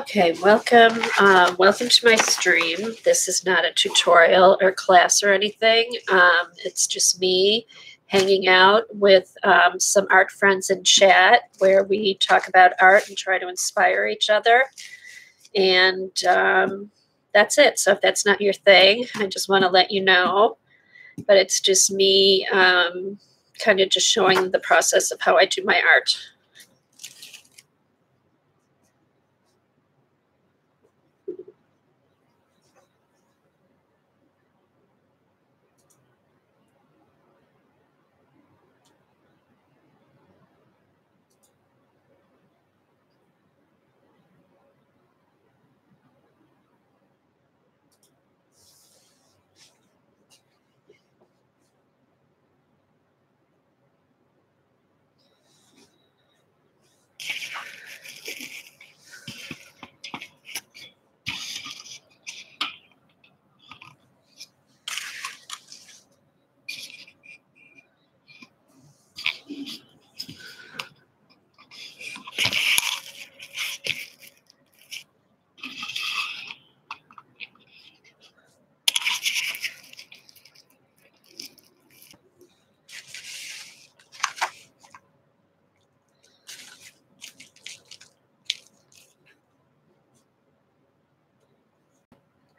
Okay, welcome to my stream. This is not a tutorial or class or anything. It's just me hanging out with some art friends in chat where we talk about art and try to inspire each other. And that's it. So if that's not your thing, I just want to let you know. But it's just me kind of just showing the process of how I do my art.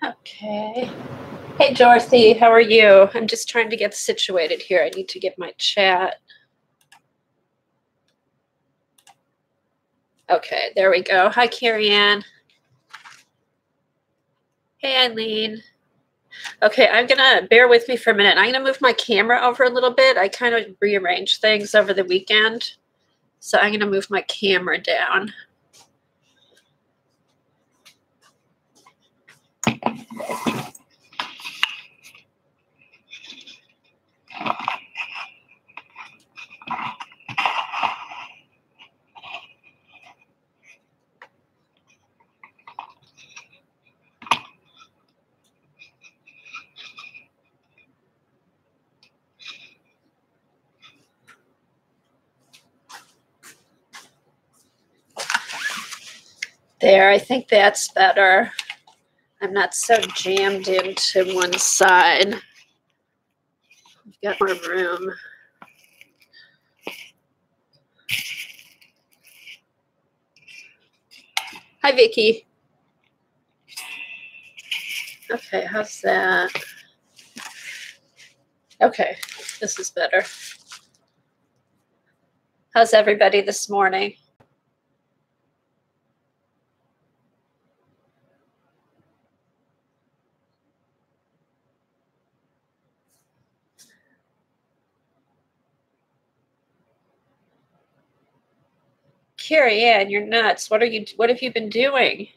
Okay. Hey, Dorothy, how are you? I'm just trying to get situated here. I need to get my chat. Okay, there we go. Hi, Carrie Ann. Hey, Eileen. Okay, I'm going to bear with me for a minute. I'm going to move my camera over a little bit. I kind of rearranged things over the weekend. So I'm going to move my camera down. There, I think that's better. I'm not so jammed into one side. I've got more room. Hi, Vicky. Okay, how's that? Okay, this is better. How's everybody this morning? Carrie Ann, you're nuts. What have you been doing?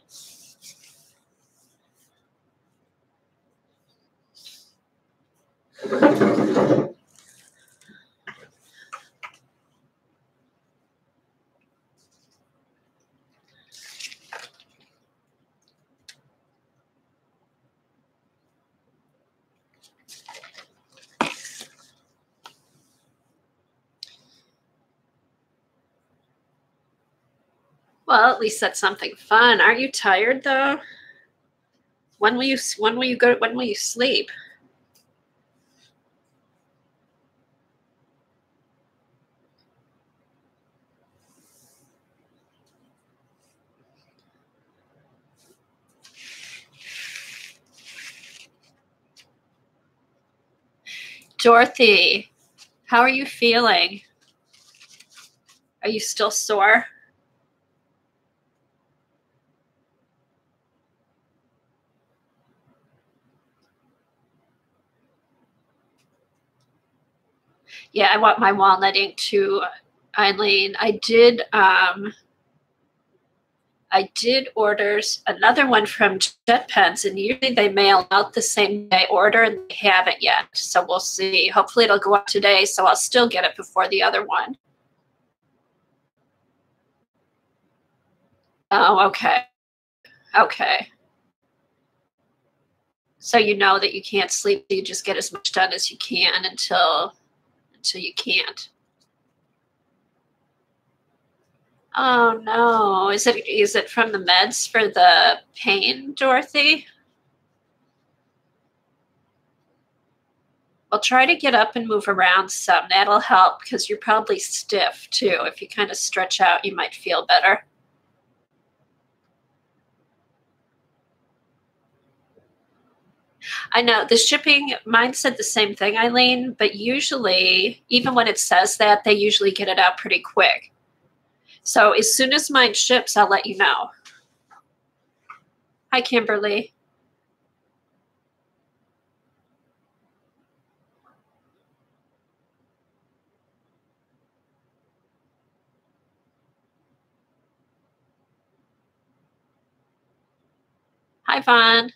Well, at least that's something fun. Aren't you tired though? When will you sleep? Dorothy, how are you feeling? Are you still sore? Yeah, I want my walnutting too, Eileen. I did order another one from Jet Pens, and usually they mail out the same day I order, and they haven't yet. So we'll see. Hopefully it'll go out today, so I'll still get it before the other one. Oh, okay. Okay. So you know that you can't sleep. You just get as much done as you can until you can't. Oh no. Is it from the meds for the pain, Dorothy? Well, try to get up and move around some. That'll help because you're probably stiff too. If you kind of stretch out, you might feel better. I know the shipping, mine said the same thing, Eileen, but usually, even when it says that, they usually get it out pretty quick. So as soon as mine ships, I'll let you know. Hi, Kimberly. Hi, Vaughn.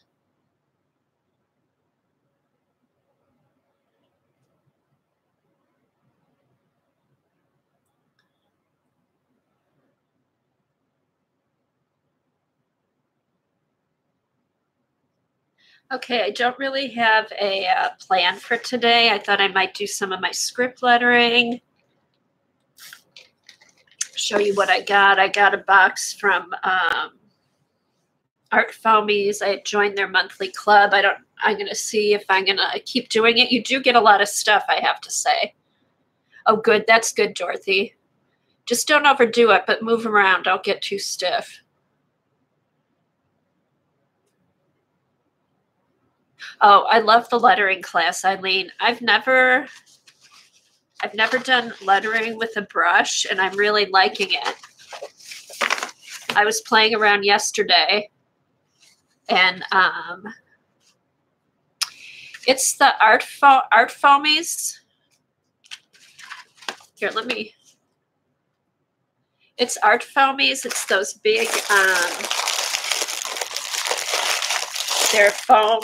Okay, I don't really have a plan for today. I thought I might do some of my script lettering. Show you what I got. I got a box from Art Foamies. I joined their monthly club. I'm going to see if I'm going to keep doing it. You do get a lot of stuff, I have to say. Oh, good. That's good, Dorothy. Just don't overdo it, but move around. Don't get too stiff. Oh, I love the lettering class, Eileen. I've never done lettering with a brush, and I'm really liking it. I was playing around yesterday, and it's the Art Foamies. Here, it's Art Foamies. It's those big, they're foam.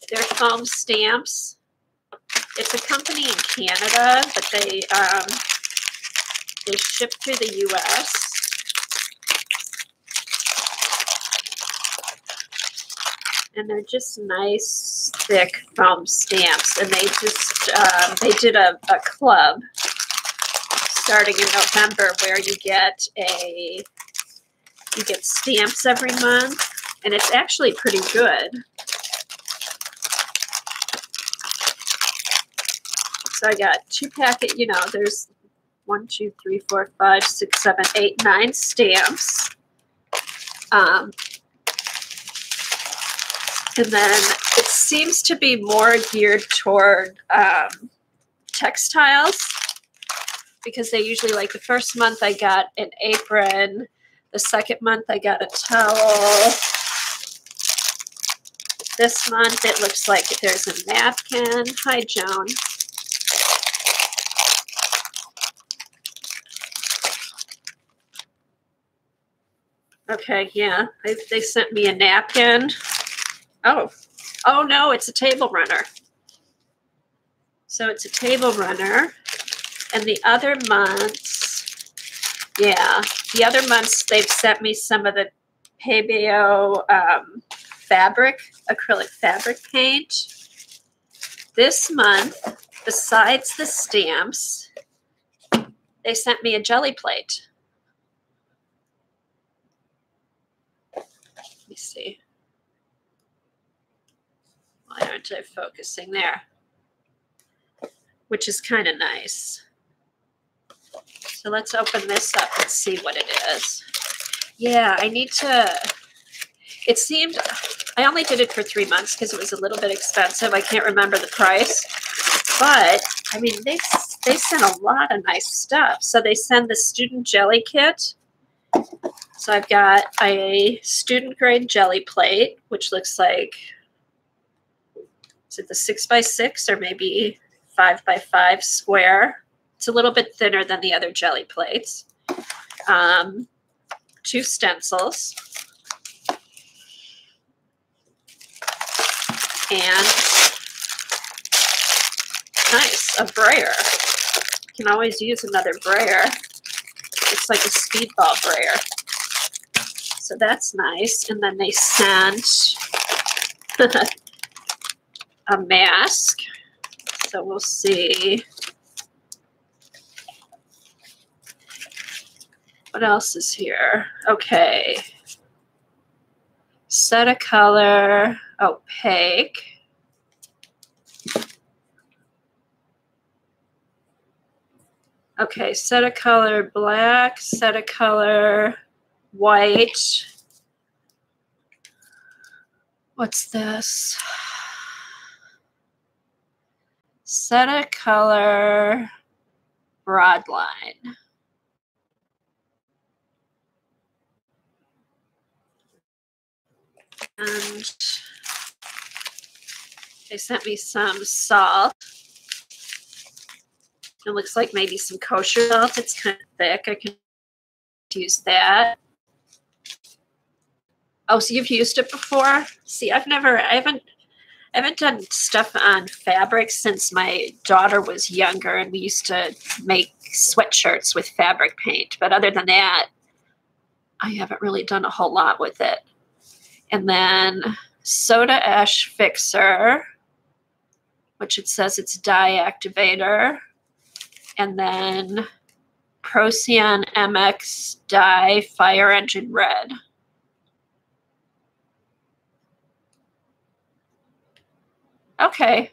They're foam stamps. It's a company in Canada, but they ship through the U.S. And they're just nice, thick foam stamps. And they just they did a club starting in November where you get stamps every month, and it's actually pretty good. So I got 2 packets, there's 1, 2, 3, 4, 5, 6, 7, 8, 9 stamps. And then it seems to be more geared toward textiles, because they usually, like the first month I got an apron, the second month I got a towel. This month it looks like there's a napkin. Hi, Joan. Okay, yeah, they sent me a napkin. Oh no, it's a table runner. So it's a table runner. And the other months, they've sent me some of the Pebeo acrylic fabric paint. This month, besides the stamps, they sent me a jelly plate. Let me see. Why aren't I focusing there? Which is kind of nice. So let's open this up and see what it is. Yeah, it seemed, I only did it for 3 months because it was a little bit expensive. I can't remember the price. But, I mean, they sent a lot of nice stuff. So they send the student jelly kit. So I've got a student grade jelly plate, which looks like, is it the 6x6 or maybe 5x5 square? It's a little bit thinner than the other jelly plates. 2 stencils. And nice, a brayer. You can always use another brayer. It's like a speedball brayer. So that's nice. And then they sent a mask. So we'll see. What else is here? Okay. Set a color, opaque. Okay, set a color black, set a color white. What's this? Set a color broadline. And they sent me some salt. It looks like maybe some kosher salt. It's kind of thick. I can use that. Oh, so you've used it before? See, I haven't done stuff on fabric since my daughter was younger, and we used to make sweatshirts with fabric paint. But other than that, I haven't really done a whole lot with it. And then soda ash fixer, which it says it's dye activator. And then Procyon MX dye fire engine red. Okay.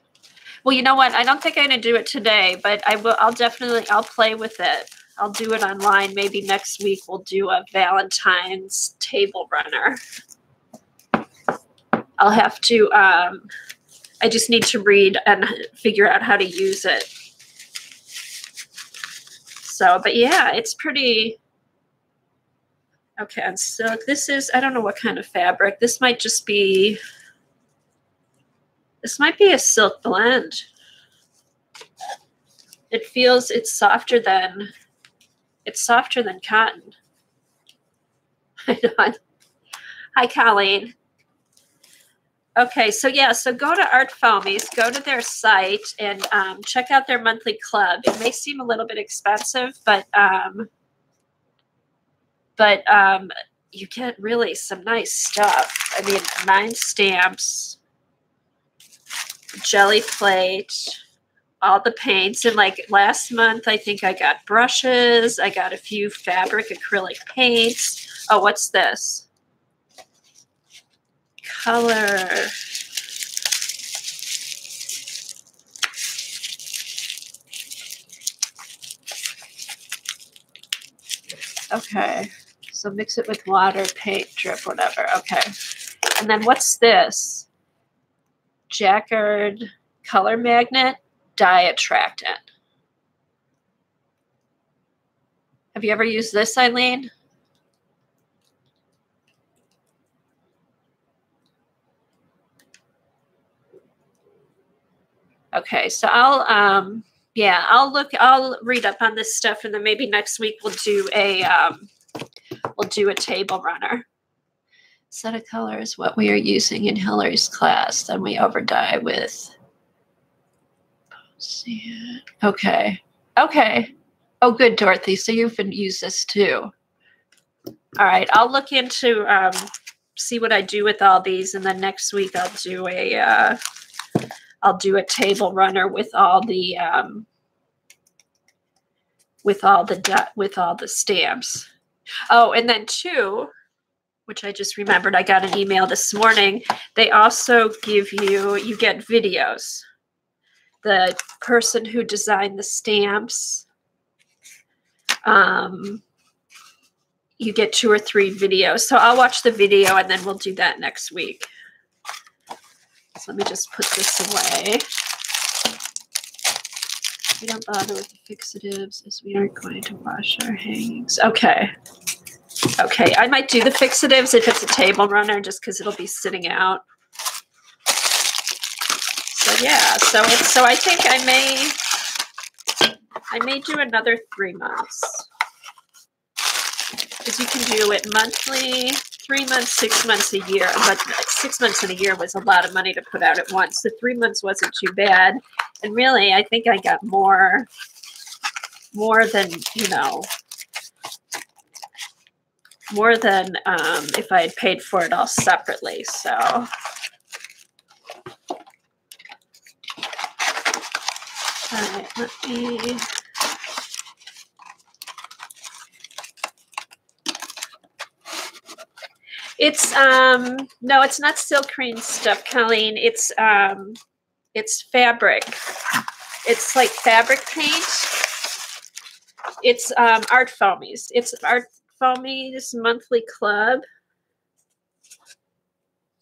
Well, you know what? I don't think I'm going to do it today, but I'll play with it. I'll do it online. Maybe next week we'll do a Valentine's table runner. I'll have to, I just need to read and figure out how to use it. So, but yeah, it's pretty, okay, and silk. This is, I don't know what kind of fabric. This might be a silk blend. It feels, it's softer than cotton. Hi, Colleen. Okay, so yeah, so go to Art Foamies, go to their site, and check out their monthly club. It may seem a little bit expensive, but you get really some nice stuff. I mean, 9 stamps, jelly plate, all the paints. And like last month, I think I got brushes. I got a few fabric acrylic paints. Oh, what's this? Color. Okay. So mix it with water, paint, drip, whatever. Okay. And then what's this? Jacquard color magnet, dye attractant. Have you ever used this, Eileen? Okay, so I'll read up on this stuff, and then maybe next week we'll do a table runner. Set of colors, what we are using in Hillary's class. Then we overdye with. Okay. Okay. Oh, good, Dorothy. So you've been used this too. All right. I'll look into see what I do with all these, and then next week I'll do a table runner with all the stamps. Oh, and then too, which I just remembered, I got an email this morning. They also give you get videos. The person who designed the stamps, you get 2 or 3 videos. So I'll watch the video, and then we'll do that next week. So let me just put this away. We don't bother with the fixatives as we aren't going to wash our hangings. Okay. Okay, I might do the fixatives if it's a table runner, just because it'll be sitting out. So yeah, so I think I may do another 3 months. Because you can do it monthly, 3 months, 6 months, a year. But 6 months in a year was a lot of money to put out at once. The 3 months wasn't too bad. And really, I think I got more than, more than if I had paid for it all separately. So, all right, let me. It's no, it's not Silkrene stuff, Colleen. It's fabric. It's like fabric paint. It's Art Foamies. It's Art Foamies monthly club.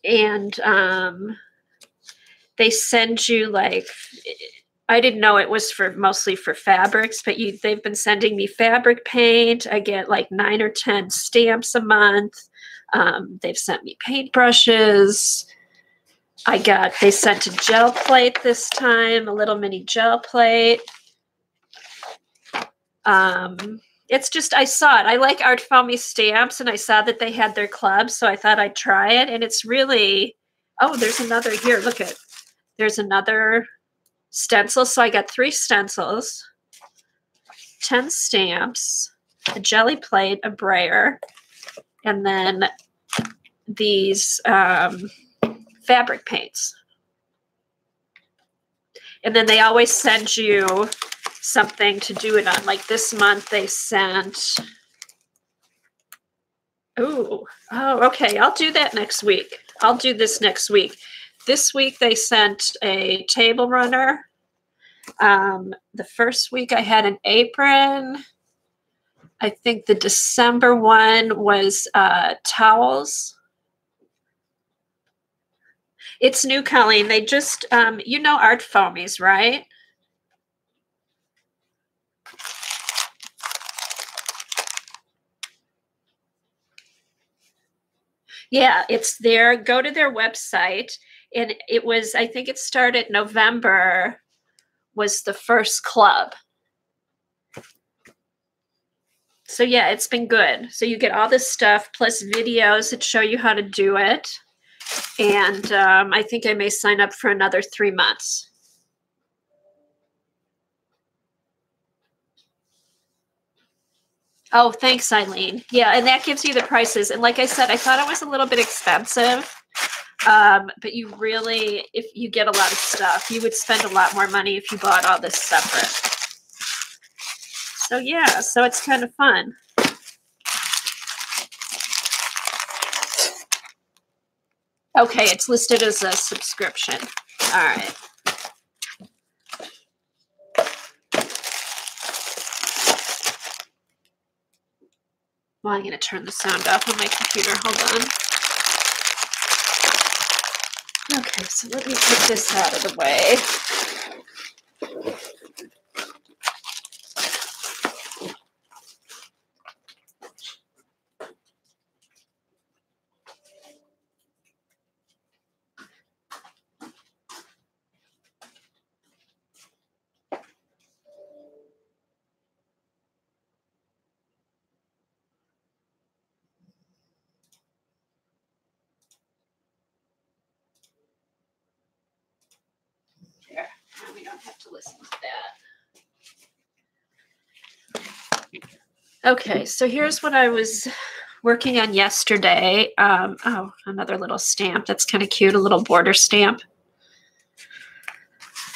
And they send you like, I didn't know it was for mostly for fabrics, but they've been sending me fabric paint. I get like 9 or 10 stamps a month. They've sent me paintbrushes. They sent a gel plate this time, a little mini gel plate. It's just, I saw it. I like Art Foamy stamps, and I saw that they had their club, so I thought I'd try it. And it's really, oh, there's another here. Look at, there's another stencil. So I got 3 stencils, 10 stamps, a jelly plate, a brayer, and then these fabric paints. And then they always send you something to do it on. Like this month they sent, oh, okay. I'll do that next week. I'll do this next week. This week they sent a table runner. The first week I had an apron. I think the December one was towels. It's new, Colleen. They just, you know Art Foamies, right? Yeah, it's there. Go to their website. And it was, I think it started November was the first club. So yeah, it's been good. So you get all this stuff plus videos that show you how to do it. And I think I may sign up for another 3 months. Oh, thanks, Eileen. Yeah, and that gives you the prices. And like I said, I thought it was a little bit expensive. But you really, if you get a lot of stuff, you would spend a lot more money if you bought all this separate. So yeah, so it's kind of fun. Okay, it's listed as a subscription. All right. Well, I'm going to turn the sound off on my computer. Hold on. Okay, so let me put this out of the way. There, now we don't have to listen to that. Okay, so here's what I was working on yesterday. Oh, another little stamp. That's kind of cute, a little border stamp.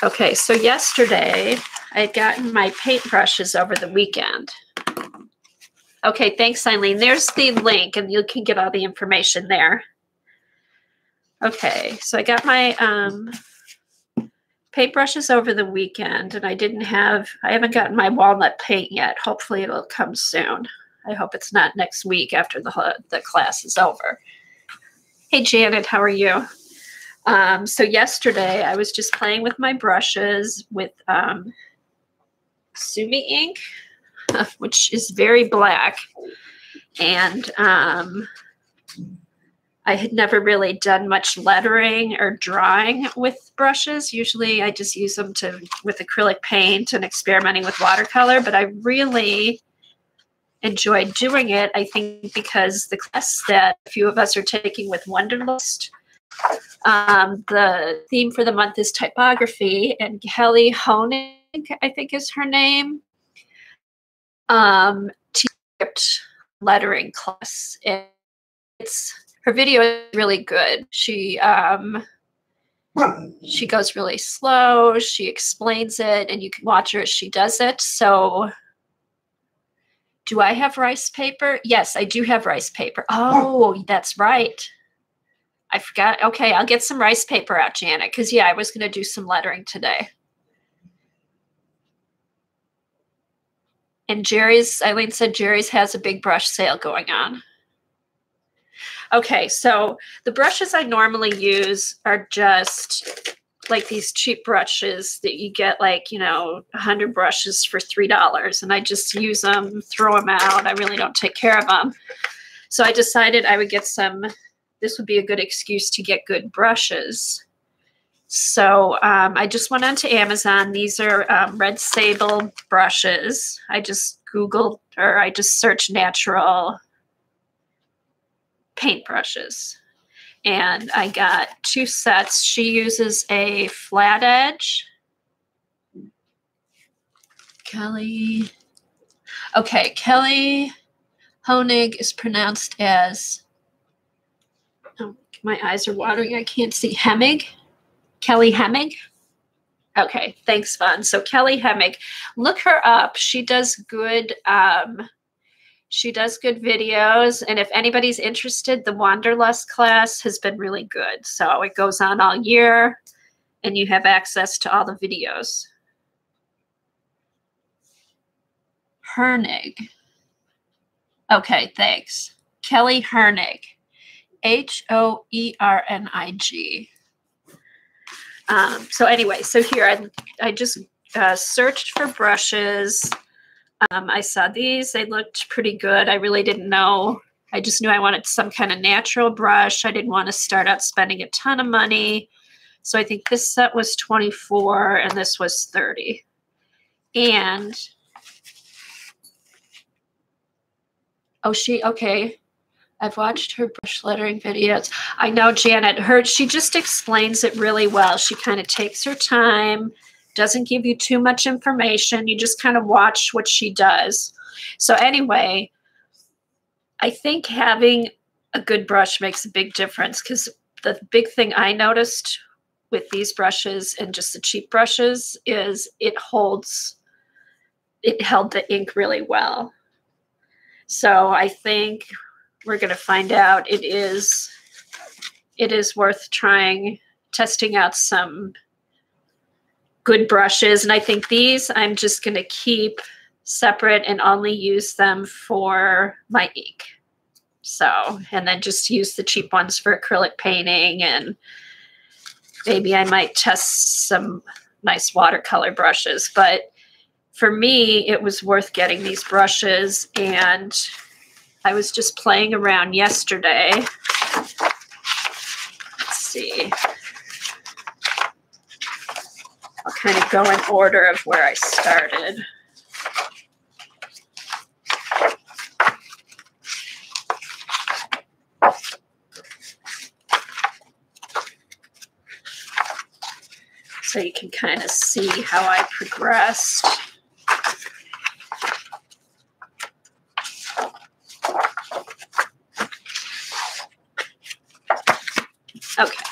Okay, so yesterday I had gotten my paintbrushes over the weekend. Okay, thanks, Eileen. There's the link, and you can get all the information there. Okay, so I got my paintbrushes over the weekend, and I haven't gotten my walnut paint yet. Hopefully it'll come soon. I hope it's not next week after the class is over. Hey, Janet, how are you? So yesterday I was just playing with my brushes with Sumi ink, which is very black. And I had never really done much lettering or drawing with brushes. Usually I just use them with acrylic paint and experimenting with watercolor, but I really enjoyed doing it, I think, because the class that a few of us are taking with Wonderlist, the theme for the month is typography, and Kelly Honig, I think is her name, teached lettering class. And her video is really good. She goes really slow. She explains it, and you can watch her as she does it. So Do I have rice paper? Yes, I do have rice paper. Oh, that's right. I forgot. Okay, I'll get some rice paper out, Janet, because, yeah, I was going to do some lettering today. And Jerry's, Eileen said Jerry's has a big brush sale going on. Okay, so the brushes I normally use are just like these cheap brushes that you get, like, you know, 100 brushes for $3. And I just use them, throw them out. I really don't take care of them. So I decided I would get some, this would be a good excuse to get good brushes. So I just went onto Amazon. These are Red Sable brushes. I just Googled, or I just searched natural paint brushes. And I got 2 sets. She uses a flat edge. Kelly. Okay, Kelly Honig is pronounced as, oh, my eyes are watering. I can't see. Hemig. Kelly Hemig. Okay, thanks, Vaughn. So Kelly Hemig, look her up. She does good videos, and if anybody's interested, the Wanderlust class has been really good. So it goes on all year, and you have access to all the videos. Hernig. Okay, thanks. Kelly Hernig. Hoernig. So anyway, so here I just searched for brushes. I saw these. They looked pretty good. I really didn't know. I just knew I wanted some kind of natural brush. I didn't want to start out spending a ton of money. So I think this set was $24 and this was $30. And, oh, okay. I've watched her brush lettering videos. I know Janet, she just explains it really well. She kind of takes her time, doesn't give you too much information. You just kind of watch what she does. So anyway, I think having a good brush makes a big difference, because the big thing I noticed with these brushes and just the cheap brushes is it held the ink really well. So I think we're going to find out it is worth testing out some good brushes. And I think these I'm just going to keep separate and only use them for my ink. So, and then just use the cheap ones for acrylic painting, and maybe I might test some nice watercolor brushes. But for me, it was worth getting these brushes, and I was just playing around yesterday. Let's see. I'll kind of go in order of where I started. So you can kind of see how I progressed. Okay.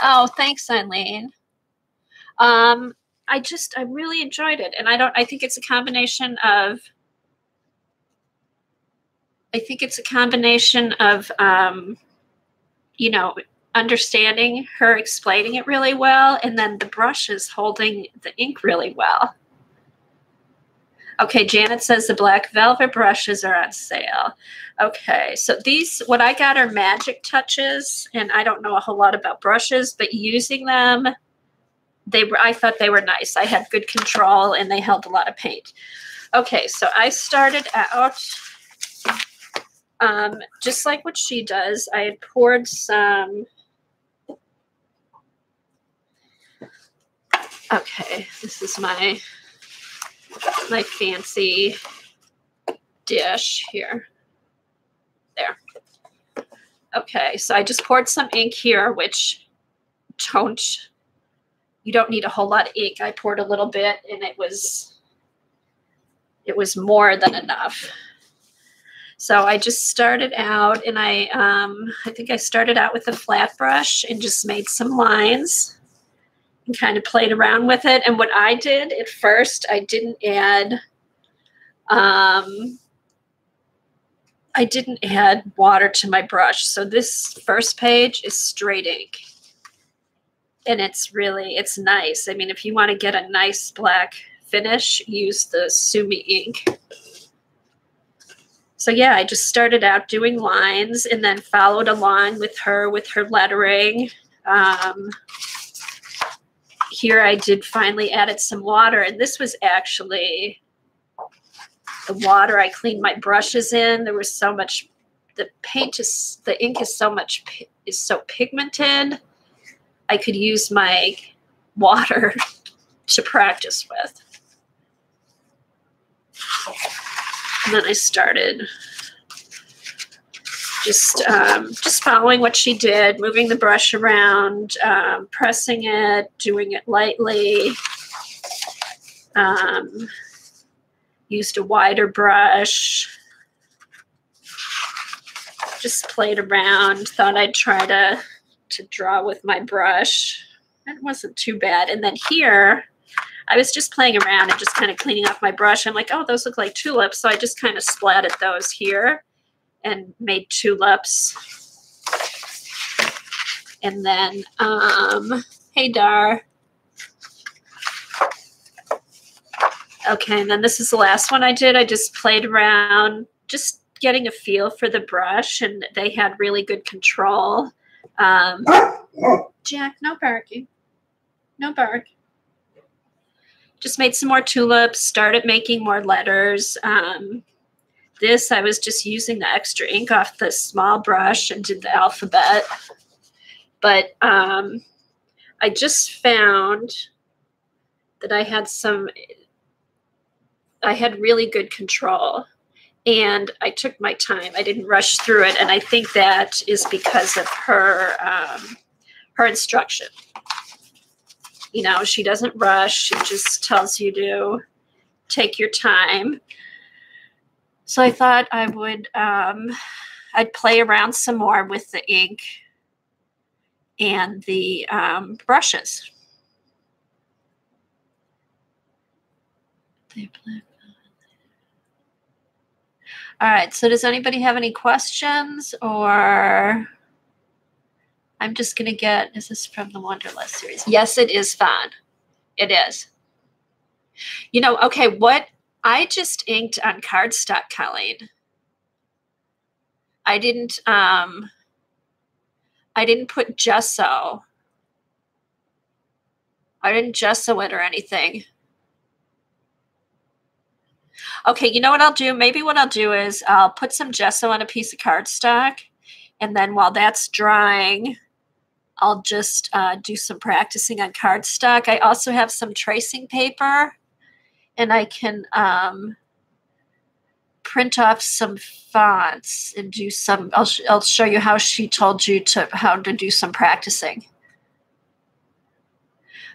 Oh, thanks, Eileen. I really enjoyed it. And I think it's a combination of, you know, understanding her explaining it really well, and then the brushes holding the ink really well. Okay, Janet says the black velvet brushes are on sale. Okay, so these, what I got are Magic Touches, and I don't know a whole lot about brushes, but using them, I thought they were nice. I had good control, and they held a lot of paint. Okay, so I started out just like what she does. I had poured some. Okay, this is my fancy dish here. There. Okay, so I just poured some ink here, which you don't need a whole lot of ink. I poured a little bit, and it was more than enough. So I just started out, and I think I started out with a flat brush and just made some lines and kind of played around with it. And what I did at first, I didn't add I didn't add water to my brush. So this first page is straight ink. And it's nice. I mean, if you want to get a nice black finish, use the Sumi ink. So yeah, I just started out doing lines and then followed along with her lettering. Here I did finally added some water, and this was actually the water I cleaned my brushes in. There was so much, the ink is so pigmented. I could use my water to practice with. And then I started just following what she did, moving the brush around, pressing it, doing it lightly. Used a wider brush. Just played around. Thought I'd try to draw with my brush. It wasn't too bad. And then here, I was just playing around and just kind of cleaning off my brush. I'm like, oh, those look like tulips. So I just kind of splatted those here and made tulips. And then, hey, Dar. Okay, and then this is the last one I did. I just played around, just getting a feel for the brush, and they had really good control. Jack, no barking. No bark. Just made some more tulips, started making more letters. This, I was just using the extra ink off the small brush and did the alphabet. But I just found that I had really good control, and I took my time. I didn't rush through it, and I think that is because of her instruction. You know, she doesn't rush. She just tells you to take your time. So I thought I would, I'd play around some more with the ink and the brushes. All right, so does anybody have any questions, or I'm just going to get, is this from the Wanderlust series? Yes, it is fun. It is. You know, okay, what I just inked on cardstock, Colleen. I didn't put gesso. I didn't gesso it or anything. Okay, you know what I'll do? Maybe what I'll do is I'll put some gesso on a piece of cardstock, and then while that's drying, I'll just do some practicing on cardstock. I also have some tracing paper, and I can print off some fonts and do some, I'll show you how she told you how to do some practicing.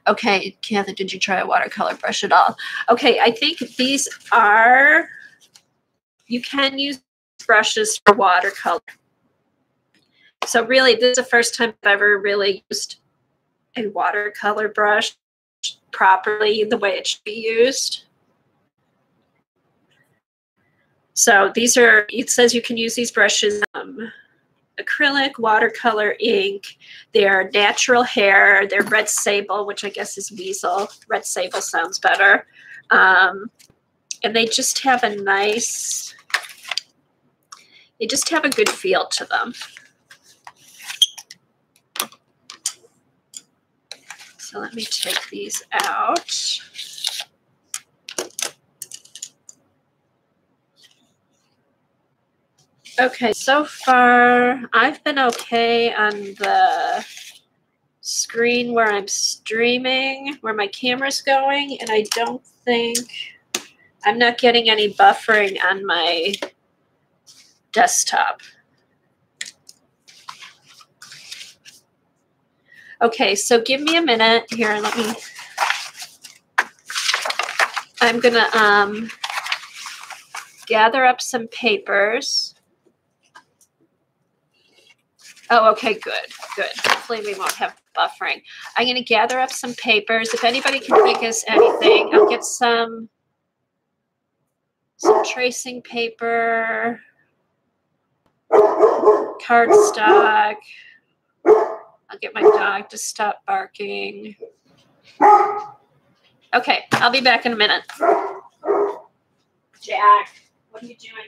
Okay, Kathy, did you try a watercolor brush at all? Okay, I think these are, you can use brushes for watercolor. So really, this is the first time I've ever really used a watercolor brush properly the way it should be used. So these are, it says you can use these brushes, acrylic, watercolor, ink. They're natural hair. They're red sable, which I guess is weasel. Red sable sounds better. And they just have a nice, they just have a good feel to them. So let me take these out. Okay, so far I've been okay on the screen where I'm streaming, where my camera's going, and I don't think, I'm not getting any buffering on my desktop. Okay, so give me a minute here. Let me, I'm gonna gather up some papers. Oh, okay, good, good. Hopefully we won't have buffering. I'm gonna gather up some papers. If anybody can think of anything, I'll get some some tracing paper, cardstock. I'll get my dog to stop barking. Okay, I'll be back in a minute. Jack, what are you doing?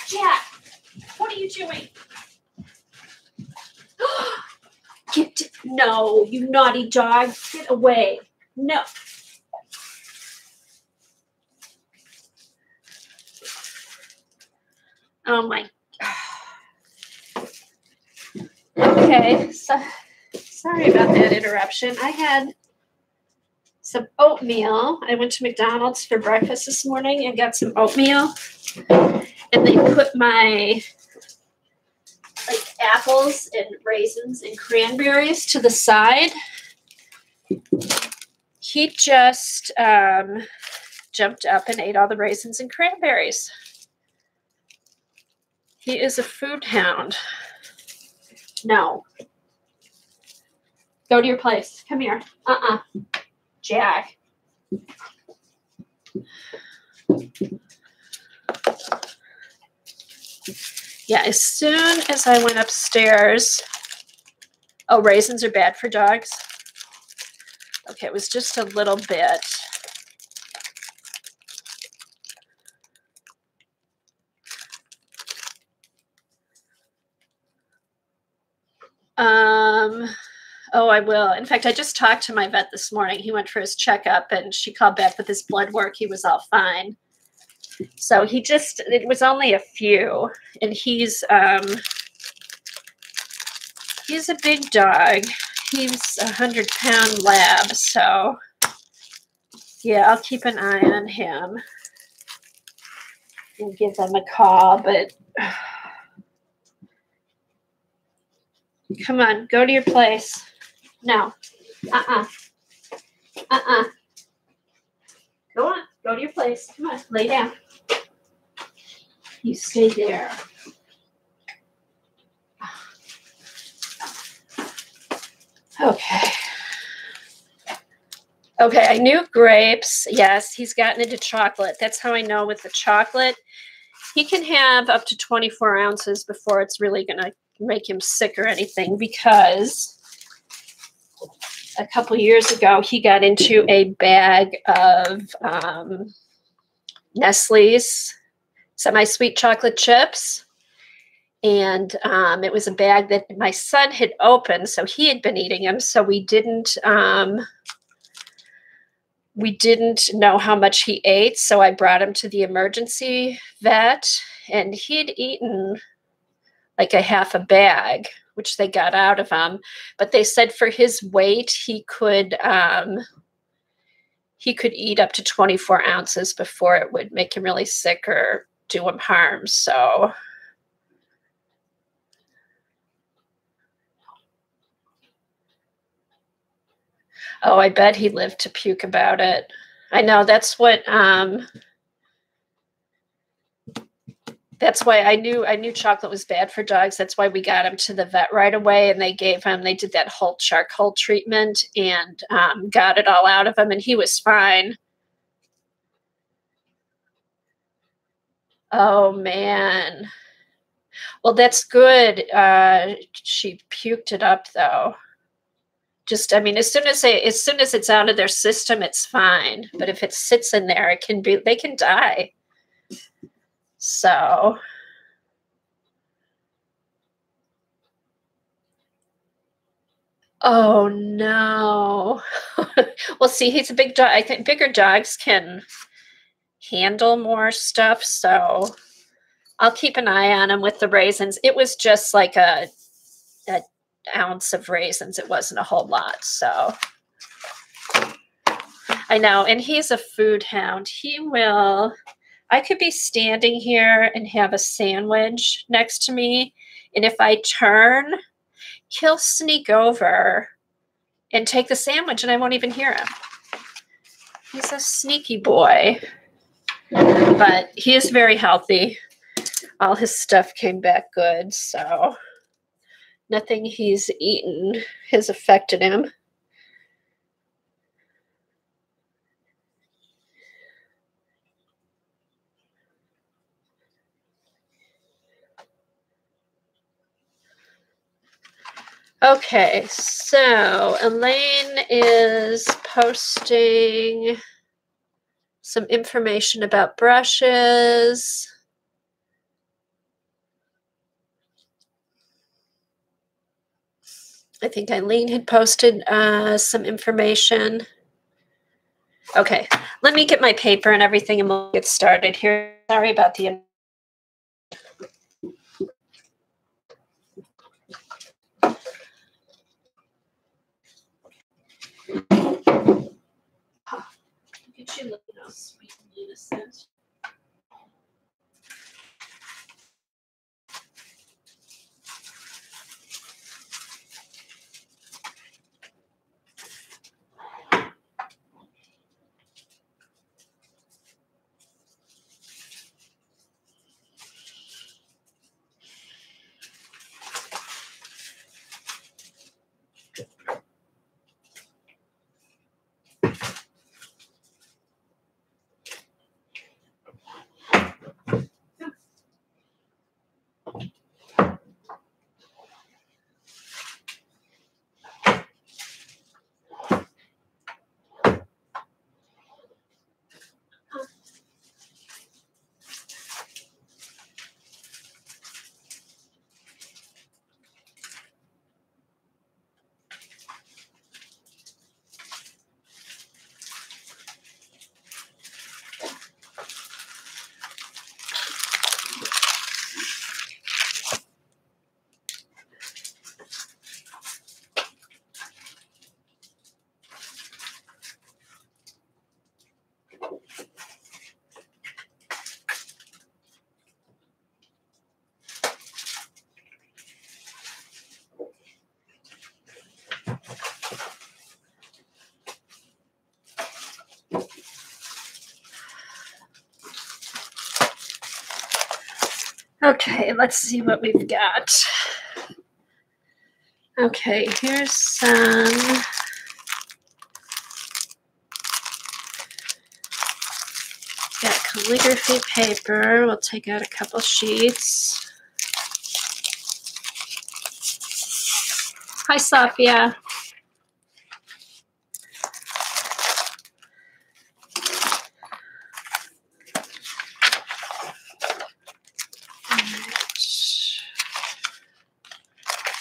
Jack, what are you doing? No, you naughty dog. Get away. No. Oh my. Okay, so sorry about that interruption. I had some oatmeal. I went to McDonald's for breakfast this morning and got some oatmeal. And they put my apples and raisins and cranberries to the side. He just jumped up and ate all the raisins and cranberries. He is a food hound. No. Go to your place. Come here. Jack. Yeah, as soon as I went upstairs. Oh, raisins are bad for dogs? Okay, it was just a little bit. Oh, I will. In fact, I just talked to my vet this morning. He went for his checkup and she called back with his blood work. He was all fine. So it was only a few. And he's a big dog. He's 100-pound lab. So yeah, I'll keep an eye on him and give them a call. But come on, go to your place. No. Go on, go to your place. Come on, lay down. You stay there. Okay. Okay, I knew grapes. Yes, he's gotten into chocolate. That's how I know with the chocolate. He can have up to 24 ounces before it's really going to make him sick or anything, because a couple years ago he got into a bag of Nestle's semi-sweet chocolate chips. And it was a bag that my son had opened, so he had been eating them. So we didn't we didn't know how much he ate, so I brought him to the emergency vet, and he'd eaten like a half a bag, which they got out of him. But they said for his weight, he could eat up to 24 ounces before it would make him really sick or do him harm. So oh, I bet he lived to puke about it. I know that's why I knew chocolate was bad for dogs. That's why we got him to the vet right away, and they did that whole charcoal treatment and got it all out of him, and he was fine. Oh man. Well, that's good. She puked it up though. Just, I mean, as soon as it's out of their system, it's fine. But if it sits in there, they can die. So, oh no. Well, see, he's a big dog. I think bigger dogs can handle more stuff. So I'll keep an eye on him with the raisins. It was just like a ounce of raisins. It wasn't a whole lot. So I know. And he's a food hound. I could be standing here and have a sandwich next to me. And if I turn, he'll sneak over and take the sandwich and I won't even hear him. He's a sneaky boy, but he is very healthy. All his stuff came back good, so nothing he's eaten has affected him. Okay, so Elaine is posting some information about brushes. I think Eileen had posted some information. Okay, let me get my paper and everything and we'll get started here. Sorry about the... Look at you looking all sweet and innocent. Okay, let's see what we've got. Okay, here's some got calligraphy paper. We'll take out a couple sheets. Hi, Sophia.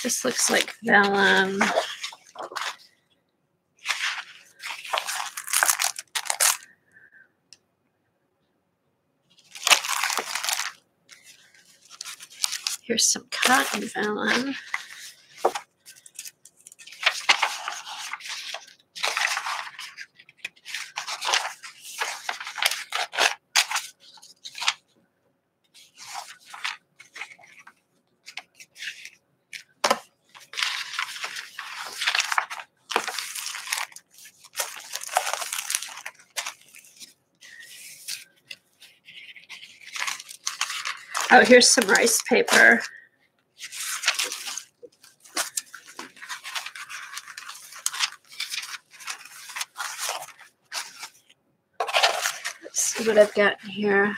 This looks like vellum. here's some cotton vellum. Oh, here's some rice paper. Let's see what I've got in here.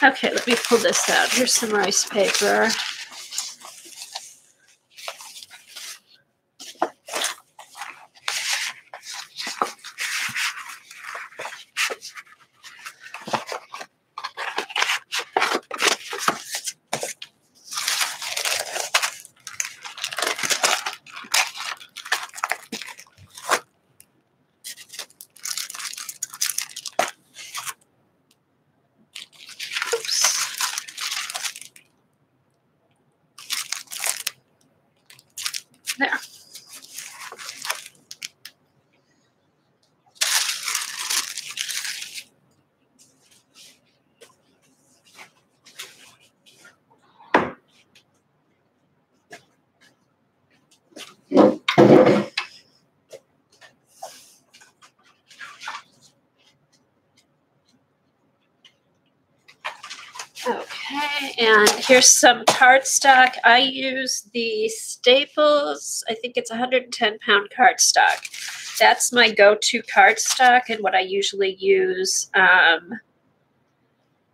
Okay, let me pull this out. Here's some rice paper. There. Okay, and here's some cardstock. I use the Staples, I think it's 110-pound cardstock. That's my go-to cardstock and what I usually use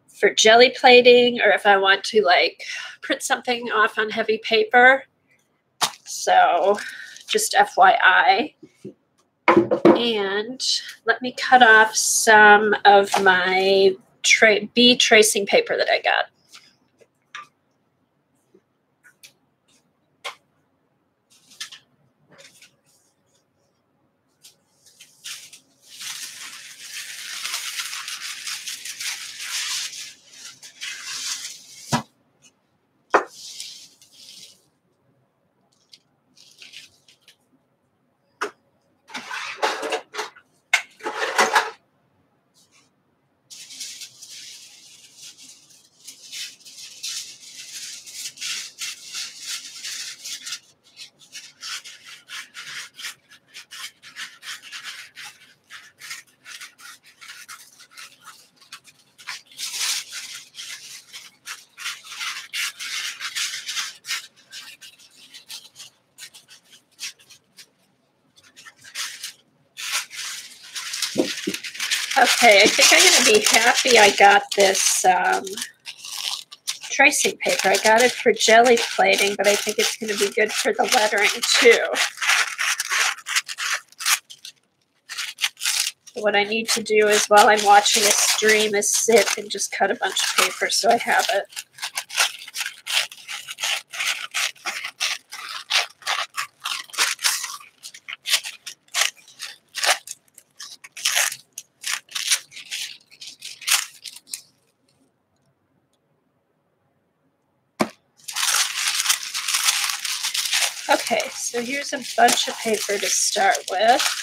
for jelly plating, or if I want to like print something off on heavy paper. So just FYI. And let me cut off some of my bee tracing paper that I got. Okay, I think I'm going to be happy I got this tracing paper. I got it for jelly plating, but I think it's going to be good for the lettering too. What I need to do is, while I'm watching a stream, is sit and just cut a bunch of paper so I have it. Okay, so here's a bunch of paper to start with.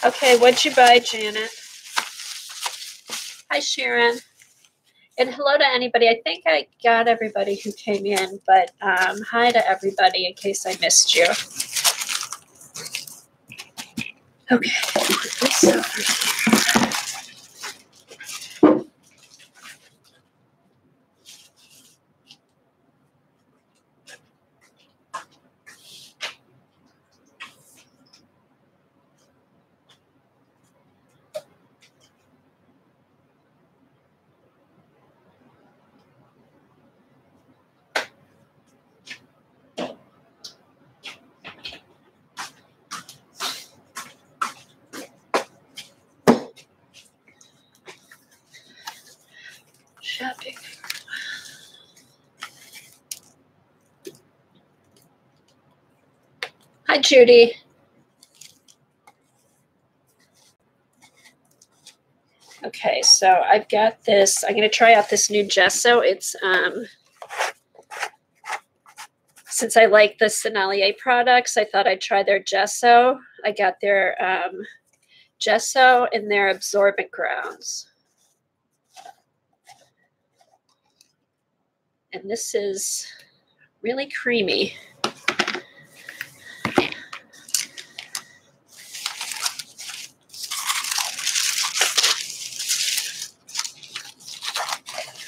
Okay, what'd you buy, Janet? Hi, Sharon. And hello to anybody. I think I got everybody who came in, but hi to everybody in case I missed you. Okay, put this over here. Judy. Okay, so I've got this. I'm going to try out this new gesso. It's since I like the Sennelier products, I thought I'd try their gesso. I got their gesso and their absorbent grounds. And this is really creamy.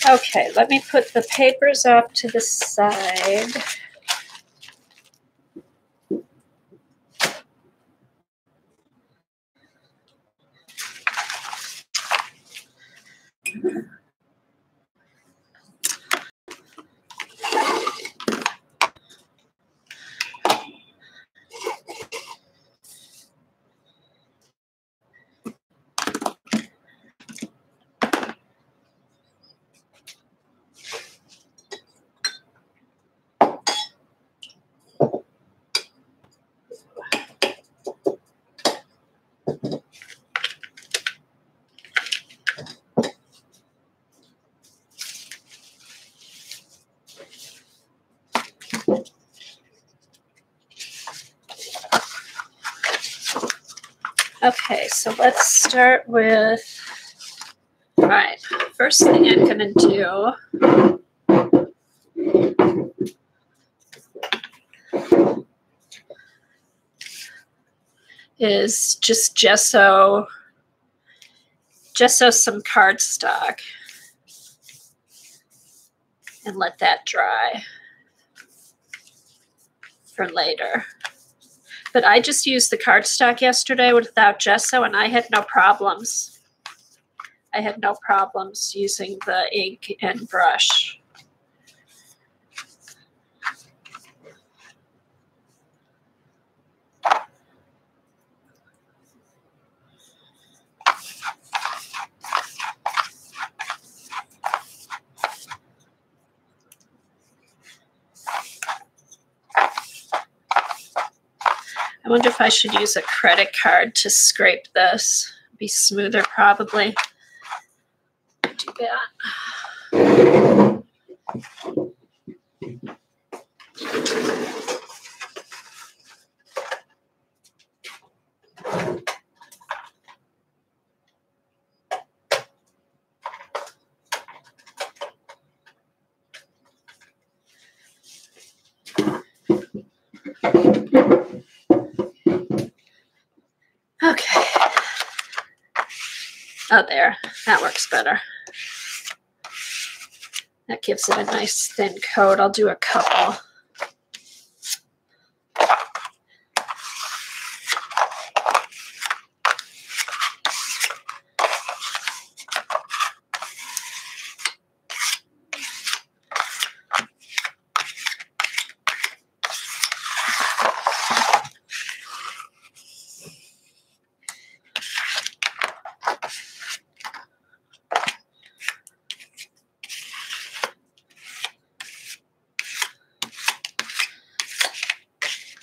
Okay, let me put the papers off to the side. Okay, so let's start with, all right, first thing I'm going to do is just gesso some cardstock and let that dry for later. But I just used the cardstock yesterday without gesso, and I had no problems. I had no problems using the ink and brush. I wonder if I should use a credit card to scrape this. Be smoother, probably. Do that. Okay. Oh, there. That works better. That gives it a nice thin coat. I'll do a couple.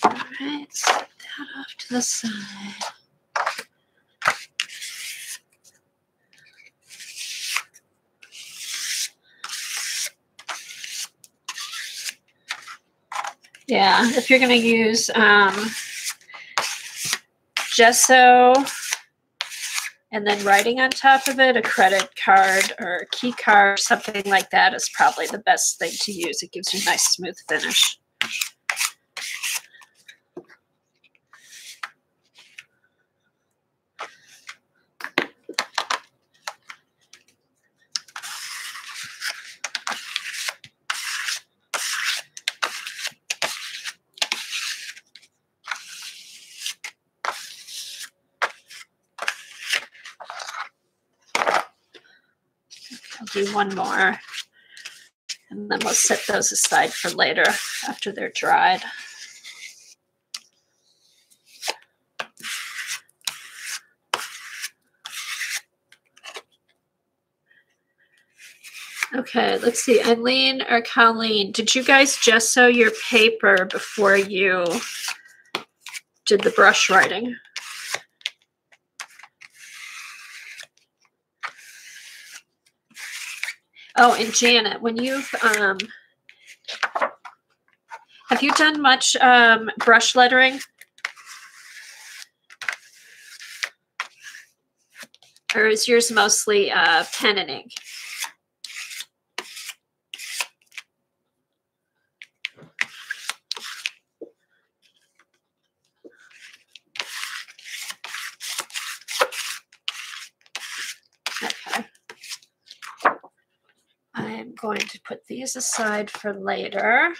Alright, set that off to the side. Yeah, if you're going to use gesso and then writing on top of it, a credit card or a key card, something like that is probably the best thing to use. It gives you a nice smooth finish. I'll do one more, and then we'll set those aside for later after they're dried. Okay, let's see. Eileen or Colleen, did you guys gesso your paper before you did the brush writing. Oh, and Janet, when you've have you done much brush lettering? Or is yours mostly pen and ink? Okay. I'm going to put these aside for later.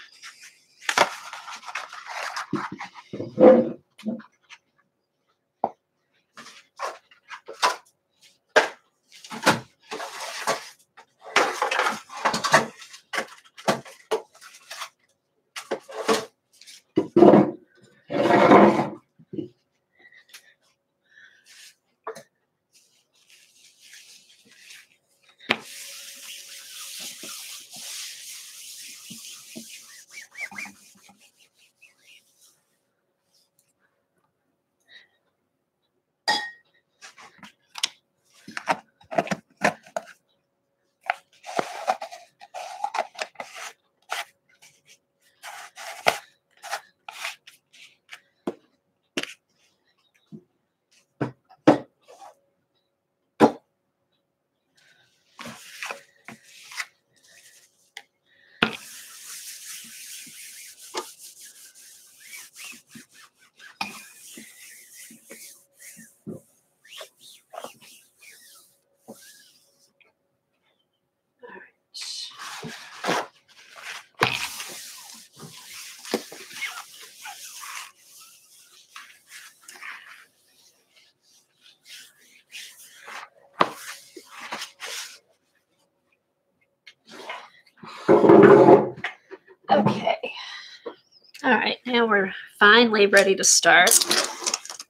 Okay. All right, now we're finally ready to start.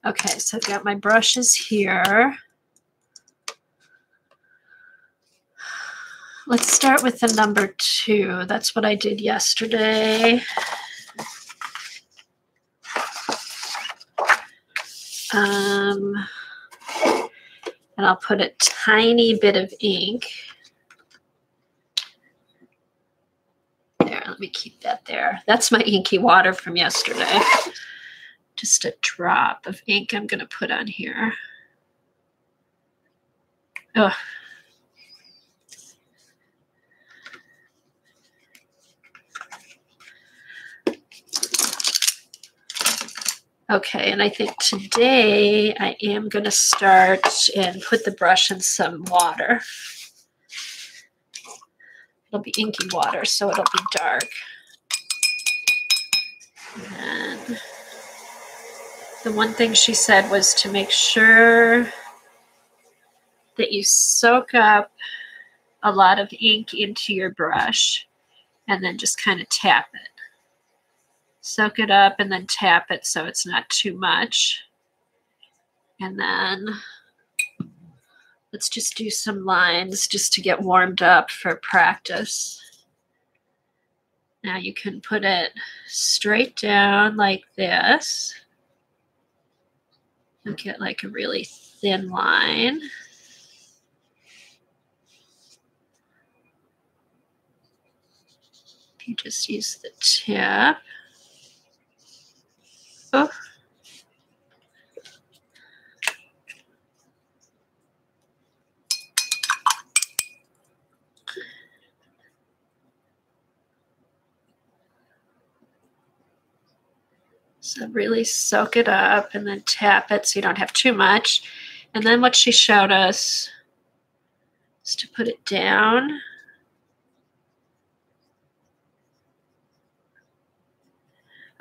Okay, so I've got my brushes here. Let's start with the number 2. That's what I did yesterday. And I'll put a tiny bit of ink. There, let me keep that there. That's my inky water from yesterday. Just a drop of ink I'm going to put on here. Oh. Okay, and I think today I am going to start and put the brush in some water. It'll be inky water, so it'll be dark. And the one thing she said was to make sure that you soak up a lot of ink into your brush and then just kind of tap it. Soak it up and then tap it so it's not too much. And then let's just do some lines just to get warmed up for practice. Now you can put it straight down like this and get like a really thin line. You just use the tip. Oh. So really soak it up and then tap it so you don't have too much. And then what she showed us is to put it down.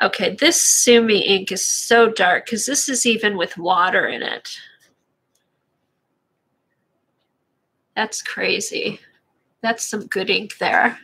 Okay, this Sumi ink is so dark because this is even with water in it. That's crazy. That's some good ink there.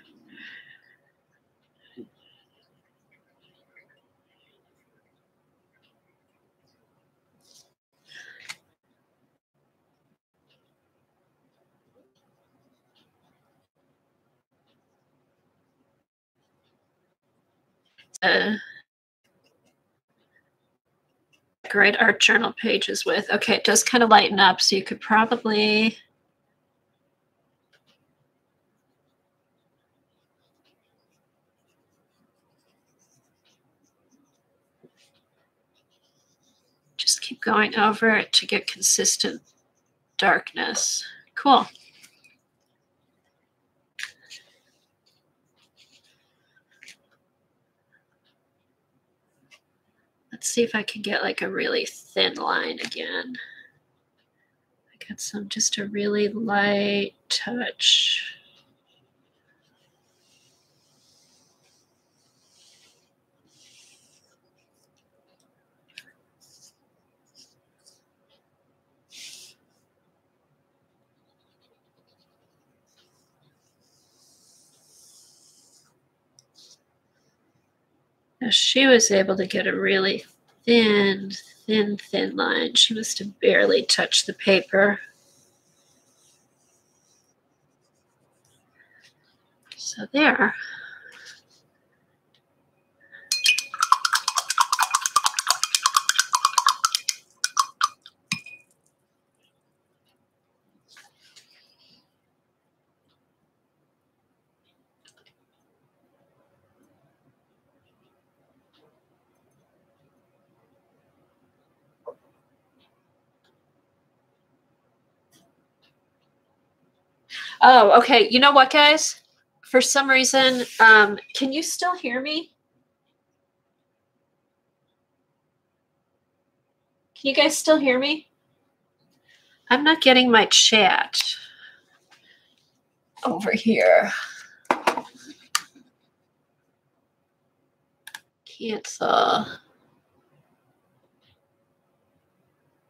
Great art journal pages with. Okay, it does kind of lighten up, so you could probably... just keep going over it to get consistent darkness. Cool. Let's see if I can get like a really thin line again. I got just a really light touch. Now she was able to get a really thin line. She must have barely touched the paper. So there. Oh, okay. You know what, guys? For some reason, can you still hear me? Can you guys still hear me? I'm not getting my chat over here. Cancel.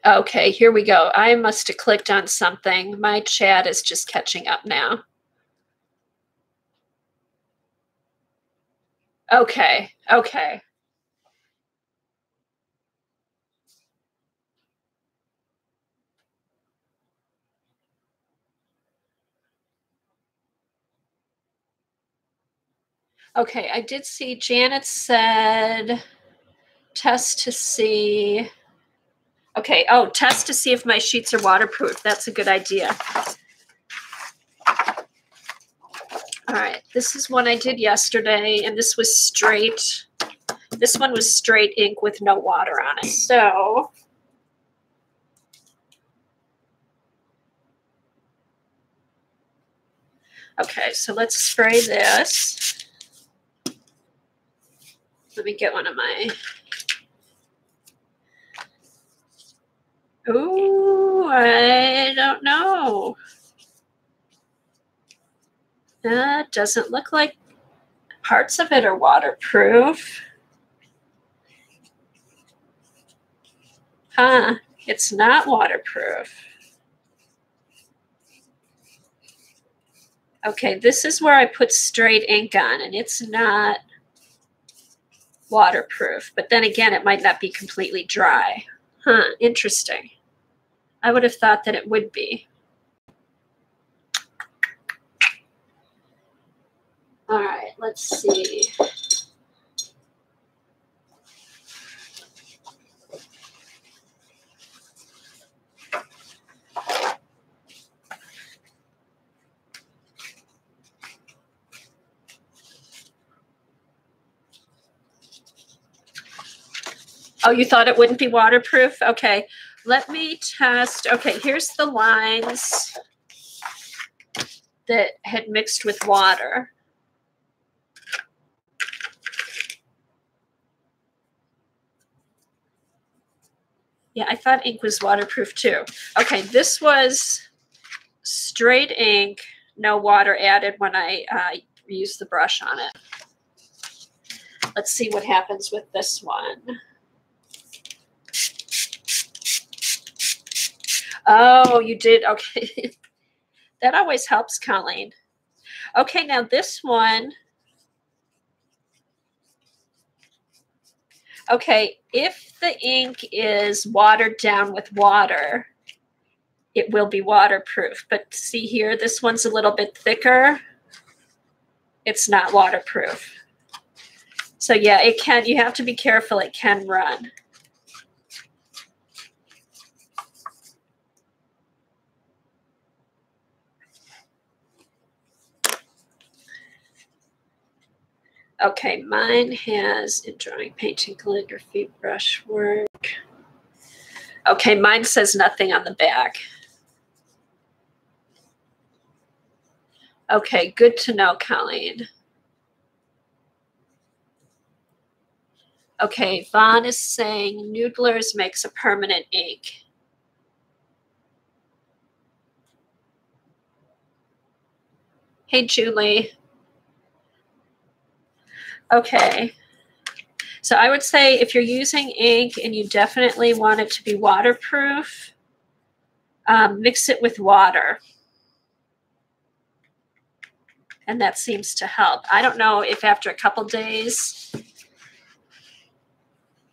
Okay, here we go. I must have clicked on something. My chat is just catching up now. Okay, okay. Okay, I did see Janet said test to see. Okay, oh, test to see if my sheets are waterproof. That's a good idea. All right, this is one I did yesterday, and this was straight. This one was straight ink with no water on it. So okay, so let's spray this. Let me get one of my... Ooh, I don't know. That doesn't look like parts of it are waterproof. Huh, it's not waterproof. Okay, this is where I put straight ink on, and it's not waterproof. But then again, it might not be completely dry. Huh, interesting. I would have thought that it would be. All right, let's see. Oh, you thought it wouldn't be waterproof? Okay, let me test. Okay, here's the lines that had mixed with water. Yeah, I thought ink was waterproof too. Okay, this was straight ink, no water added when I used the brush on it. Let's see what happens with this one. Oh, you did? Okay. That always helps, Colleen. Okay, now this one. Okay, if the ink is watered down with water, it will be waterproof. But see here, this one's a little bit thicker. It's not waterproof. So yeah, it can, you have to be careful, it can run. Okay, mine has in drawing, painting, calligraphy, brushwork. Okay, mine says nothing on the back. Okay, good to know, Colleen. Okay, Vaughn is saying Noodlers makes a permanent ink. Hey, Julie. Okay. So I would say if you're using ink and you definitely want it to be waterproof, mix it with water. And that seems to help. I don't know if after a couple days,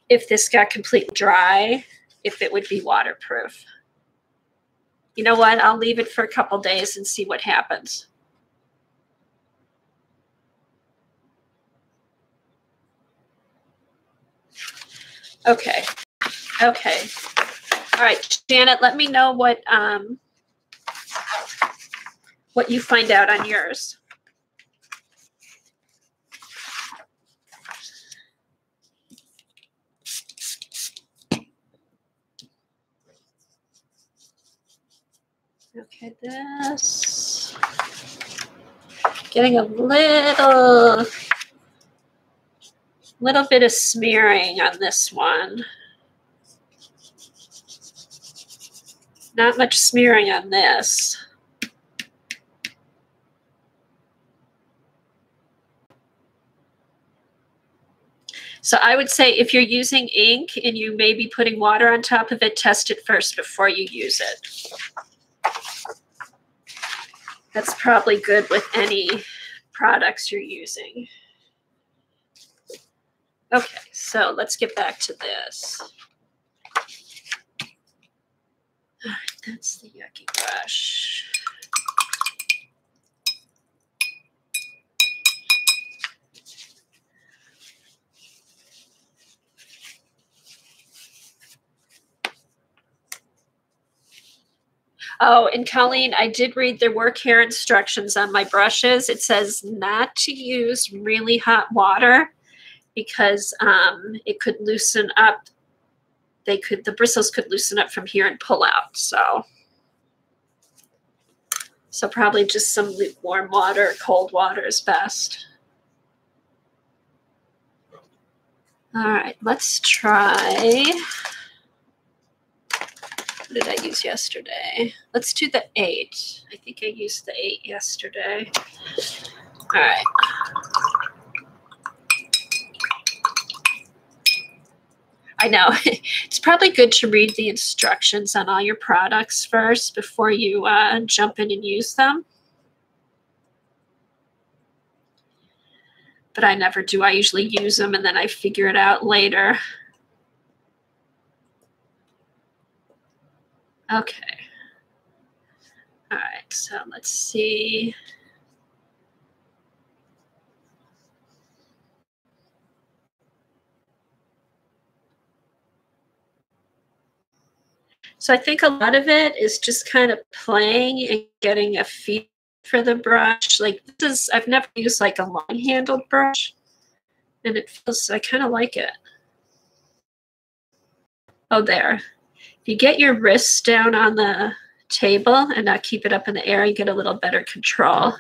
if this got completely dry, if it would be waterproof. You know what? I'll leave it for a couple days and see what happens. Okay. Okay. All right, Janet, let me know what you find out on yours. Okay, this. Getting a little bit of smearing on this one. Not much smearing on this. So I would say if you're using ink and you may be putting water on top of it, test it first before you use it. That's probably good with any products you're using. Okay, so let's get back to this. All right, that's the yucky brush. Oh, and Colleen, I did read there were care instructions on my brushes. It says not to use really hot water because it could loosen up. The bristles could loosen up from here and pull out. So probably just some lukewarm water, cold water is best. All right, let's try. What did I use yesterday? Let's do the 8. I think I used the 8 yesterday. All right. I know. It's probably good to read the instructions on all your products first before you jump in and use them. But I never do. I usually use them and then I figure it out later. Okay. All right, so let's see. So I think a lot of it is just kind of playing and getting a feel for the brush. Like this is, I've never used like a long-handled brush, and it feels, I kind of like it. Oh, there. If you get your wrists down on the table and not keep it up in the air, you get a little better control.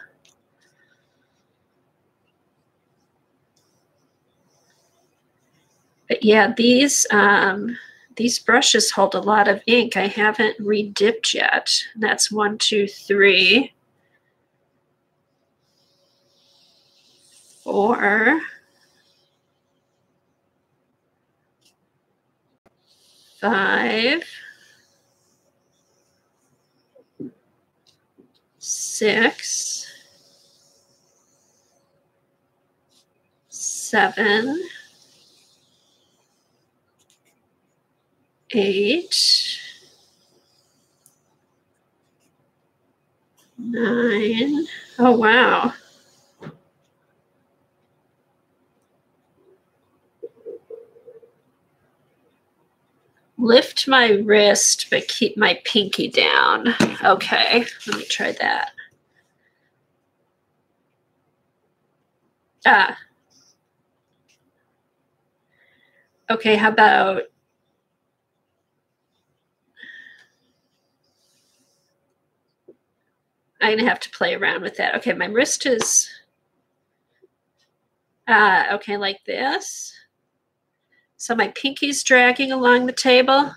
But yeah, these brushes hold a lot of ink. I haven't re-dipped yet. That's 1, 2, 3, 4, 5, 6, 7, 8, 9. Oh, wow. Lift my wrist, but keep my pinky down. Okay, let me try that. Okay, how about I'm going to have to play around with that. Okay, my wrist is, okay, like this. So my pinky's dragging along the table.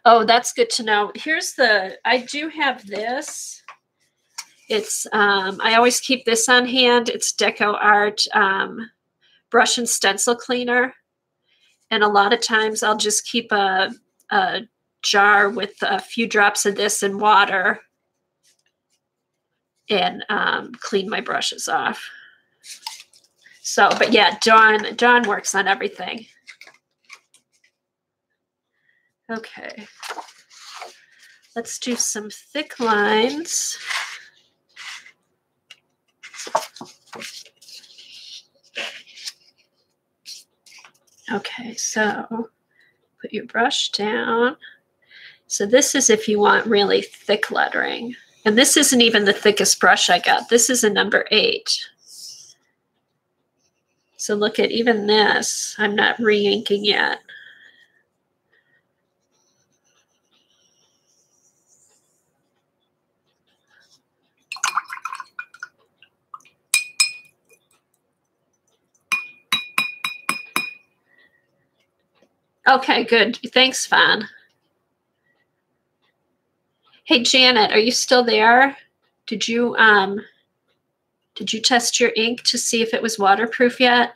Oh, that's good to know. Here's I do have this. It's, I always keep this on hand. It's Deco Art brush and stencil cleaner. And a lot of times I'll just keep a jar with a few drops of this in water and clean my brushes off. So, but yeah, Dawn works on everything. Okay. Let's do some thick lines. Okay, so put your brush down. So this is if you want really thick lettering. And this isn't even the thickest brush I got. This is a number 8. So look at even this. I'm not re-inking yet. Okay, good. Thanks, Fawn. Hey, Janet, are you still there? Did you test your ink to see if it was waterproof yet?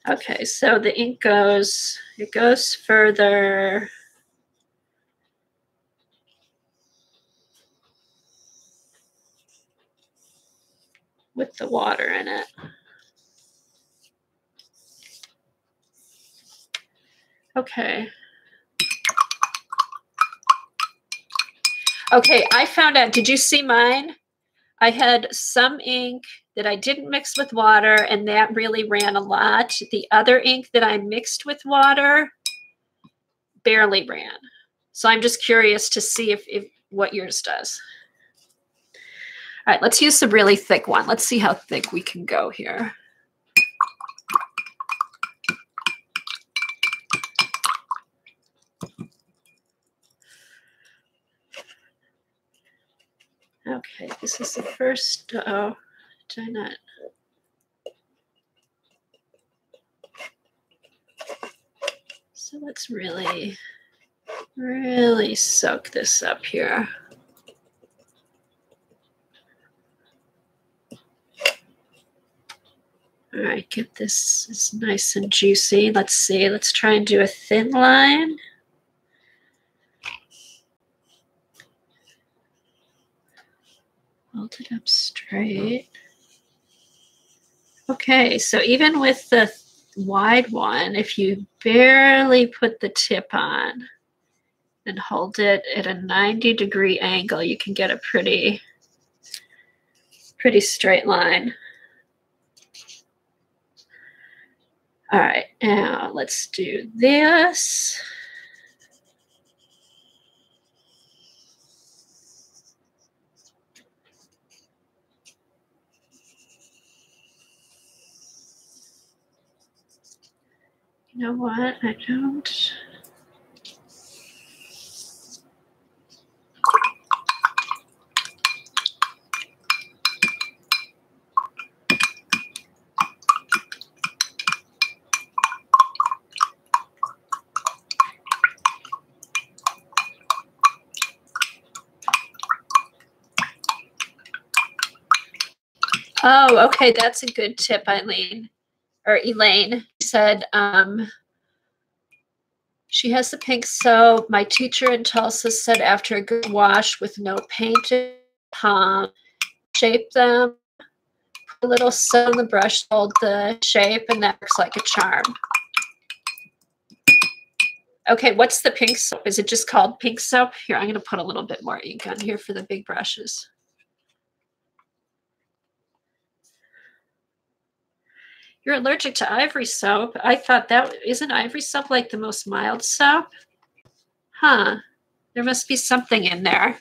Okay, so the ink goes further. With the water in it. Okay. Okay, I found out, did you see mine? I had some ink that I didn't mix with water, and that really ran a lot. The other ink that I mixed with water barely ran. So I'm just curious to see if what yours does. All right, let's use the really thick one. Let's see how thick we can go here. Okay, this is the first. Oh, did I not? So let's really soak this up here. All right, get this nice and juicy. Let's see. Let's try and do a thin line. Hold it up straight. Okay, so even with the wide one, if you barely put the tip on and hold it at a 90-degree angle, you can get a pretty straight line. All right, now let's do this. You know what? I don't. Oh, okay, that's a good tip, Eileen. Or Elaine said she has the pink soap. My teacher in Tulsa said after a good wash with no paint in palm, shape them, put a little soap on the brush, hold the shape, and that works like a charm. Okay, what's the pink soap? Is it just called pink soap? Here, I'm going to put a little bit more ink on here for the big brushes. You're allergic to Ivory soap. I thought that isn't Ivory soap like the most mild soap? Huh. There must be something in there.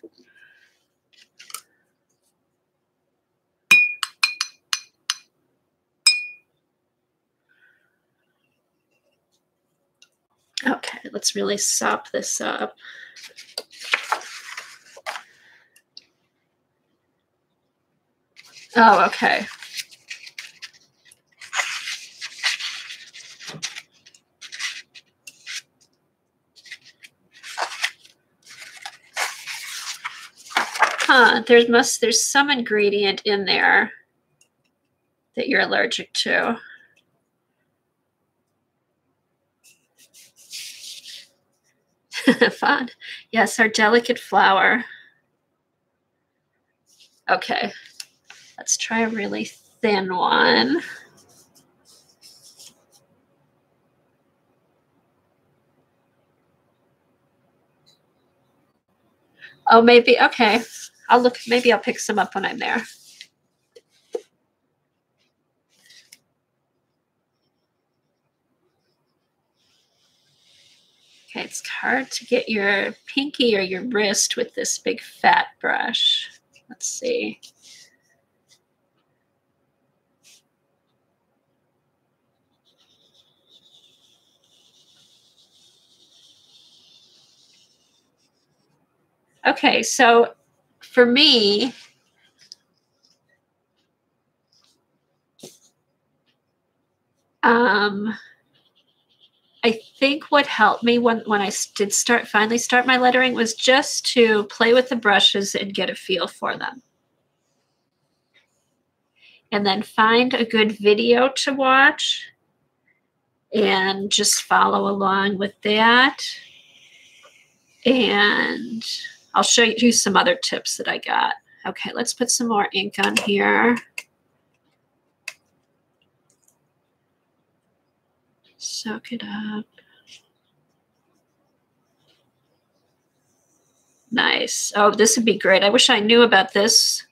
Okay, let's really sop this up. Oh, okay. Huh, there's some ingredient in there that you're allergic to. Fun. Yes, our delicate flour. Okay, let's try a really thin one. Oh, maybe, okay. I'll look, maybe I'll pick some up when I'm there. Okay, it's hard to get your pinky or your wrist with this big fat brush. Let's see. Okay, so for me, I think what helped me when I did finally start my lettering was just to play with the brushes and get a feel for them. And then find a good video to watch and just follow along with that. And I'll show you some other tips that I got. Okay, let's put some more ink on here. Soak it up. Nice. Oh, this would be great. I wish I knew about this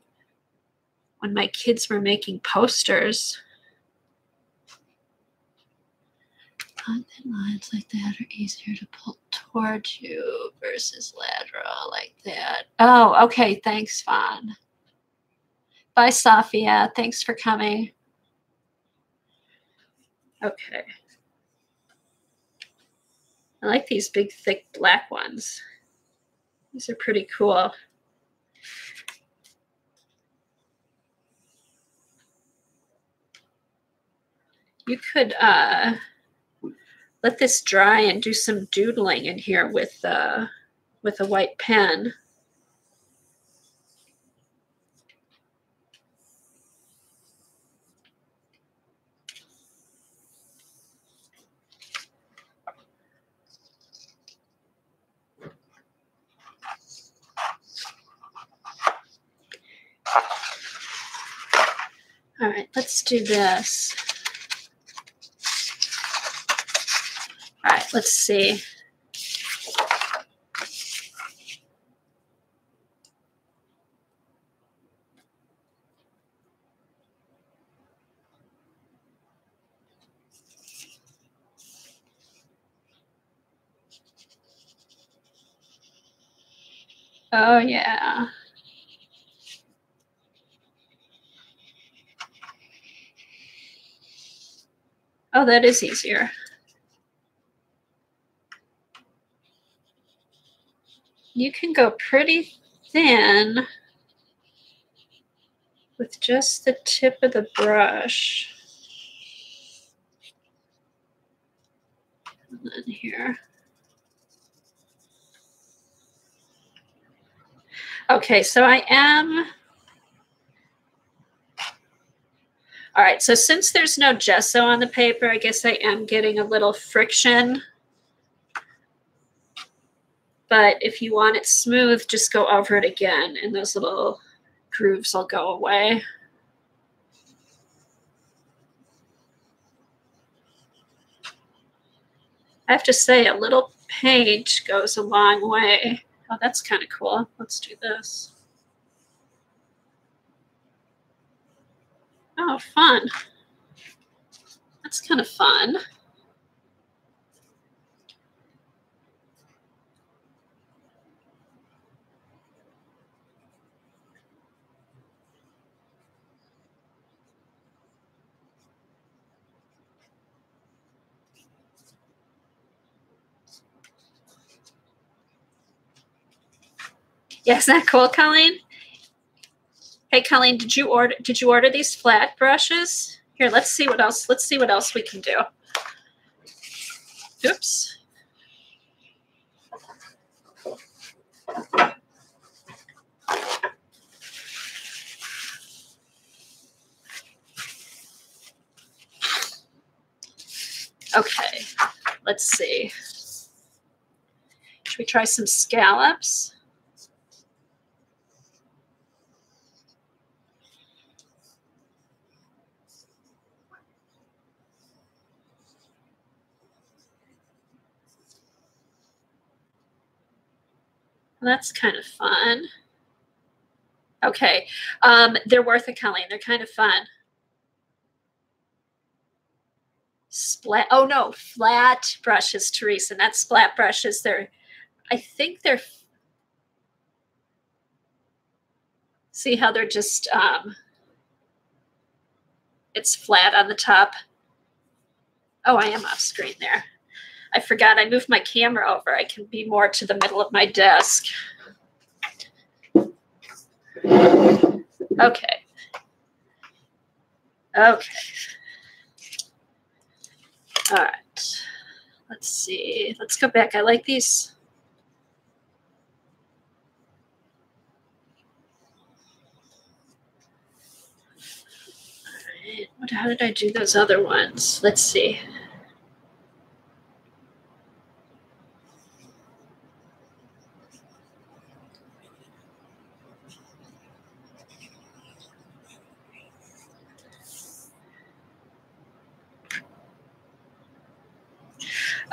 when my kids were making posters. Thin lines like that are easier to pull towards you versus lateral like that. Oh, okay. Thanks, Fawn. Bye, Safia. Thanks for coming. Okay. I like these big, thick black ones. These are pretty cool. You could let this dry and do some doodling in here with a white pen. All right, let's do this. All right, let's see. Oh, yeah. Oh, that is easier. You can go pretty thin with just the tip of the brush. And then here. Okay, so I am. All right, so since there's no gesso on the paper, I guess I am getting a little friction. But if you want it smooth, just go over it again and those little grooves will go away. I have to say, a little paint goes a long way. Oh, that's kind of cool. Let's do this. Oh, fun. That's kind of fun. Yeah, isn't that cool, Colleen? Hey, Colleen, did you order these flat brushes? Here, let's see what else. Let's see what else we can do. Oops. Okay, let's see. Should we try some scallops? Well, that's kind of fun. Okay, they're worth it, Colleen. They're kind of fun. Splat. Oh no, flat brushes, Teresa. Not splat brushes. I think they're. See how they're just. It's flat on the top. Oh, I am off screen there. I forgot. I moved my camera over. I can be more to the middle of my desk. Okay. Okay. All right. Let's see. Let's go back. I like these. All right. How did I do those other ones? Let's see.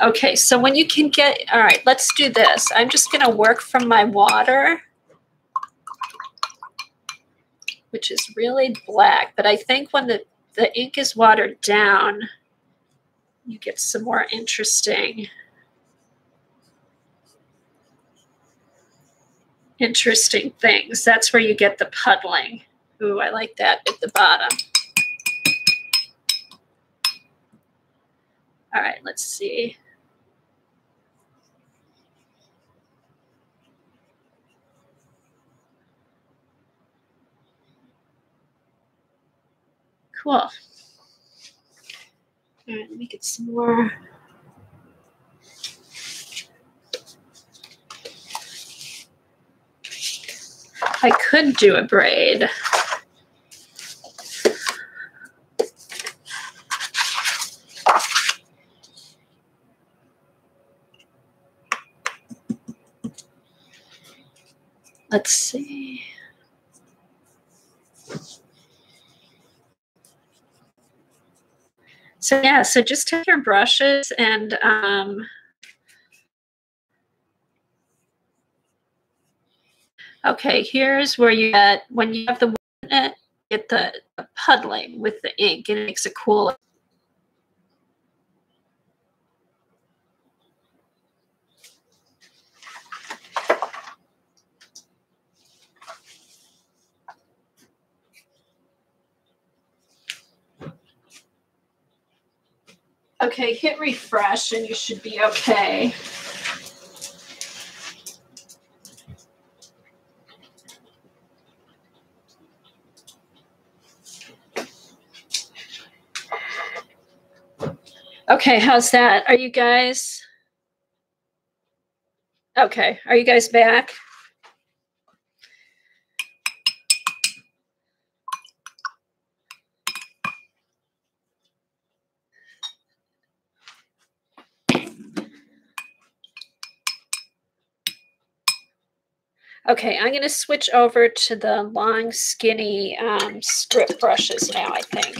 Okay, so when you can get, all right, let's do this. I'm just going to work from my water, which is really black. But I think when the ink is watered down, you get some more interesting things. That's where you get the puddling. Ooh, I like that at the bottom. All right, let's see. Cool. All right, let me get some more. I could do a braid. Let's see. So yeah, so just take your brushes and okay, here's where you get, when you have the get the puddling with the ink, and it makes it cool. Okay, hit refresh and you should be okay. Okay, how's that? Are you guys okay? Are you guys back? Okay, I'm going to switch over to the long, skinny strip brushes now, I think.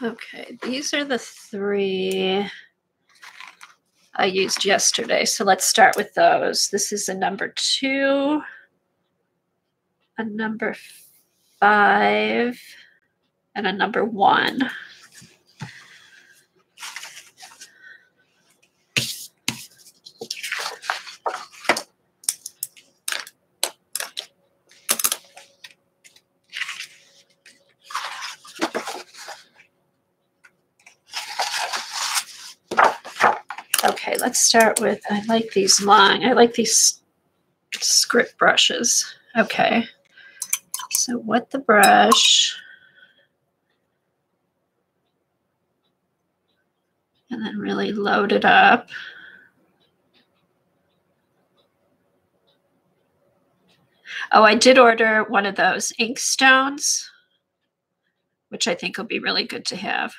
Okay, these are the 3 I used yesterday. So let's start with those. This is a number 2, a number 5, and a number 1. Okay, let's start with, I like these long, I like these script brushes. Okay, so wet the brush. And then really load it up. Oh, I did order one of those ink stones, which I think will be really good to have.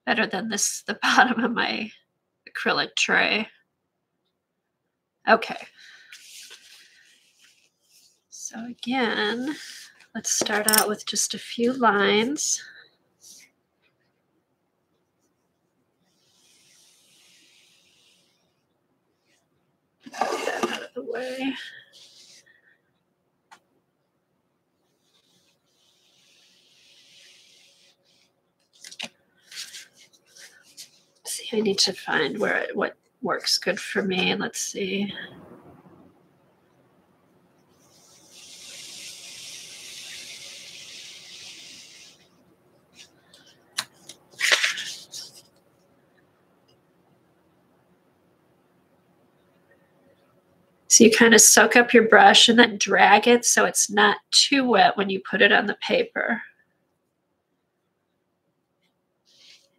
Better than the bottom of my acrylic tray. Okay. So again, let's start out with just a few lines. Get that out of the way. See, I need to find what works good for me. Let's see. So you kind of soak up your brush and then drag it so it's not too wet when you put it on the paper.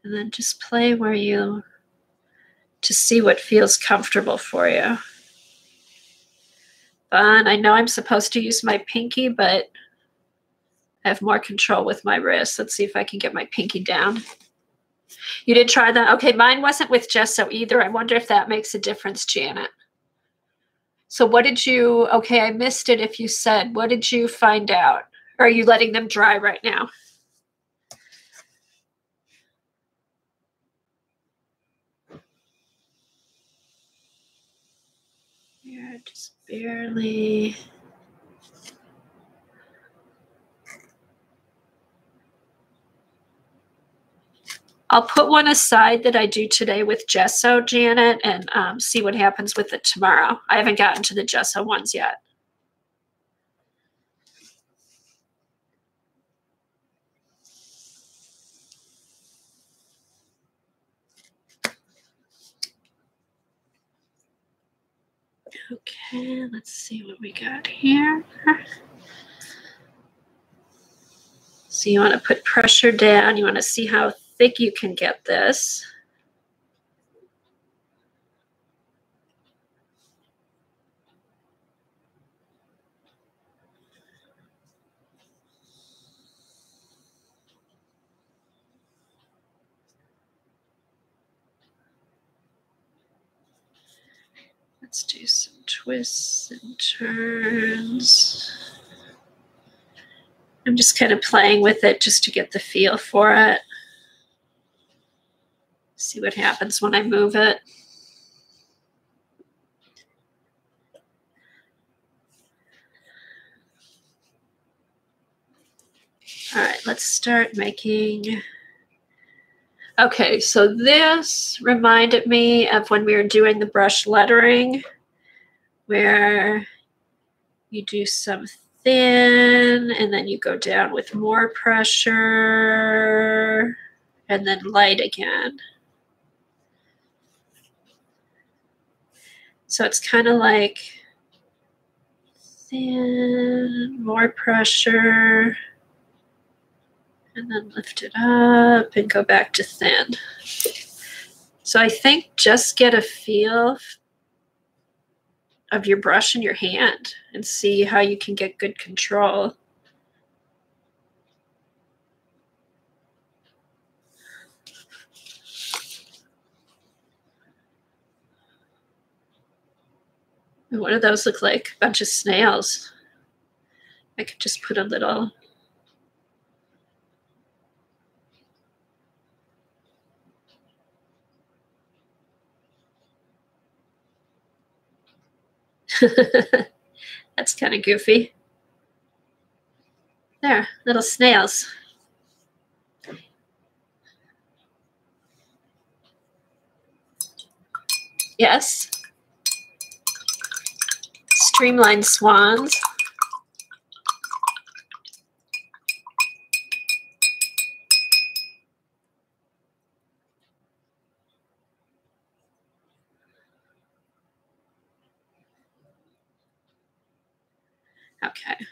And then just play where you, to see what feels comfortable for you. Fun. I know I'm supposed to use my pinky, but I have more control with my wrist. Let's see if I can get my pinky down. You did try that? Okay, mine wasn't with gesso either. I wonder if that makes a difference, Janet. So what did you, okay, I missed it if you said, what did you find out? Or are you letting them dry right now? Yeah, just barely. I'll put one aside that I do today with gesso, Janet, and see what happens with it tomorrow. I haven't gotten to the gesso ones yet. Okay, let's see what we got here. So you want to put pressure down. You want to see how thick you can get this. Let's do some twists and turns. I'm just kind of playing with it just to get the feel for it. See what happens when I move it. All right, let's start making. Okay, so this reminded me of when we were doing the brush lettering, where you do some thin and then you go down with more pressure and then light again. So it's kind of like thin, more pressure, and then lift it up and go back to thin. So I think just get a feel of your brush in your hand and see how you can get good control. What do those look like? A bunch of snails. I could just put a little. That's kind of goofy. There, little snails. Yes. Streamlined swans. Okay.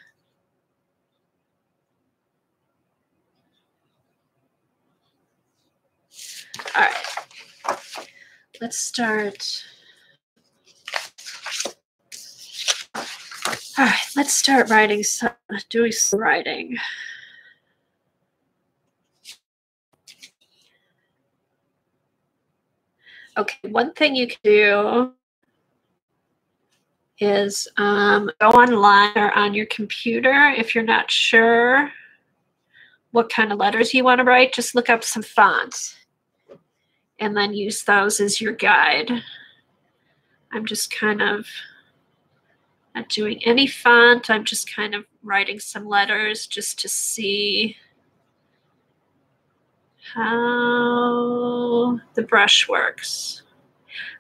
All right. Let's start. All right, let's start doing some writing. Okay, one thing you can do is go online or on your computer. If you're not sure what kind of letters you want to write, just look up some fonts and then use those as your guide. I'm just kind of not doing any font. I'm just kind of writing some letters just to see how the brush works.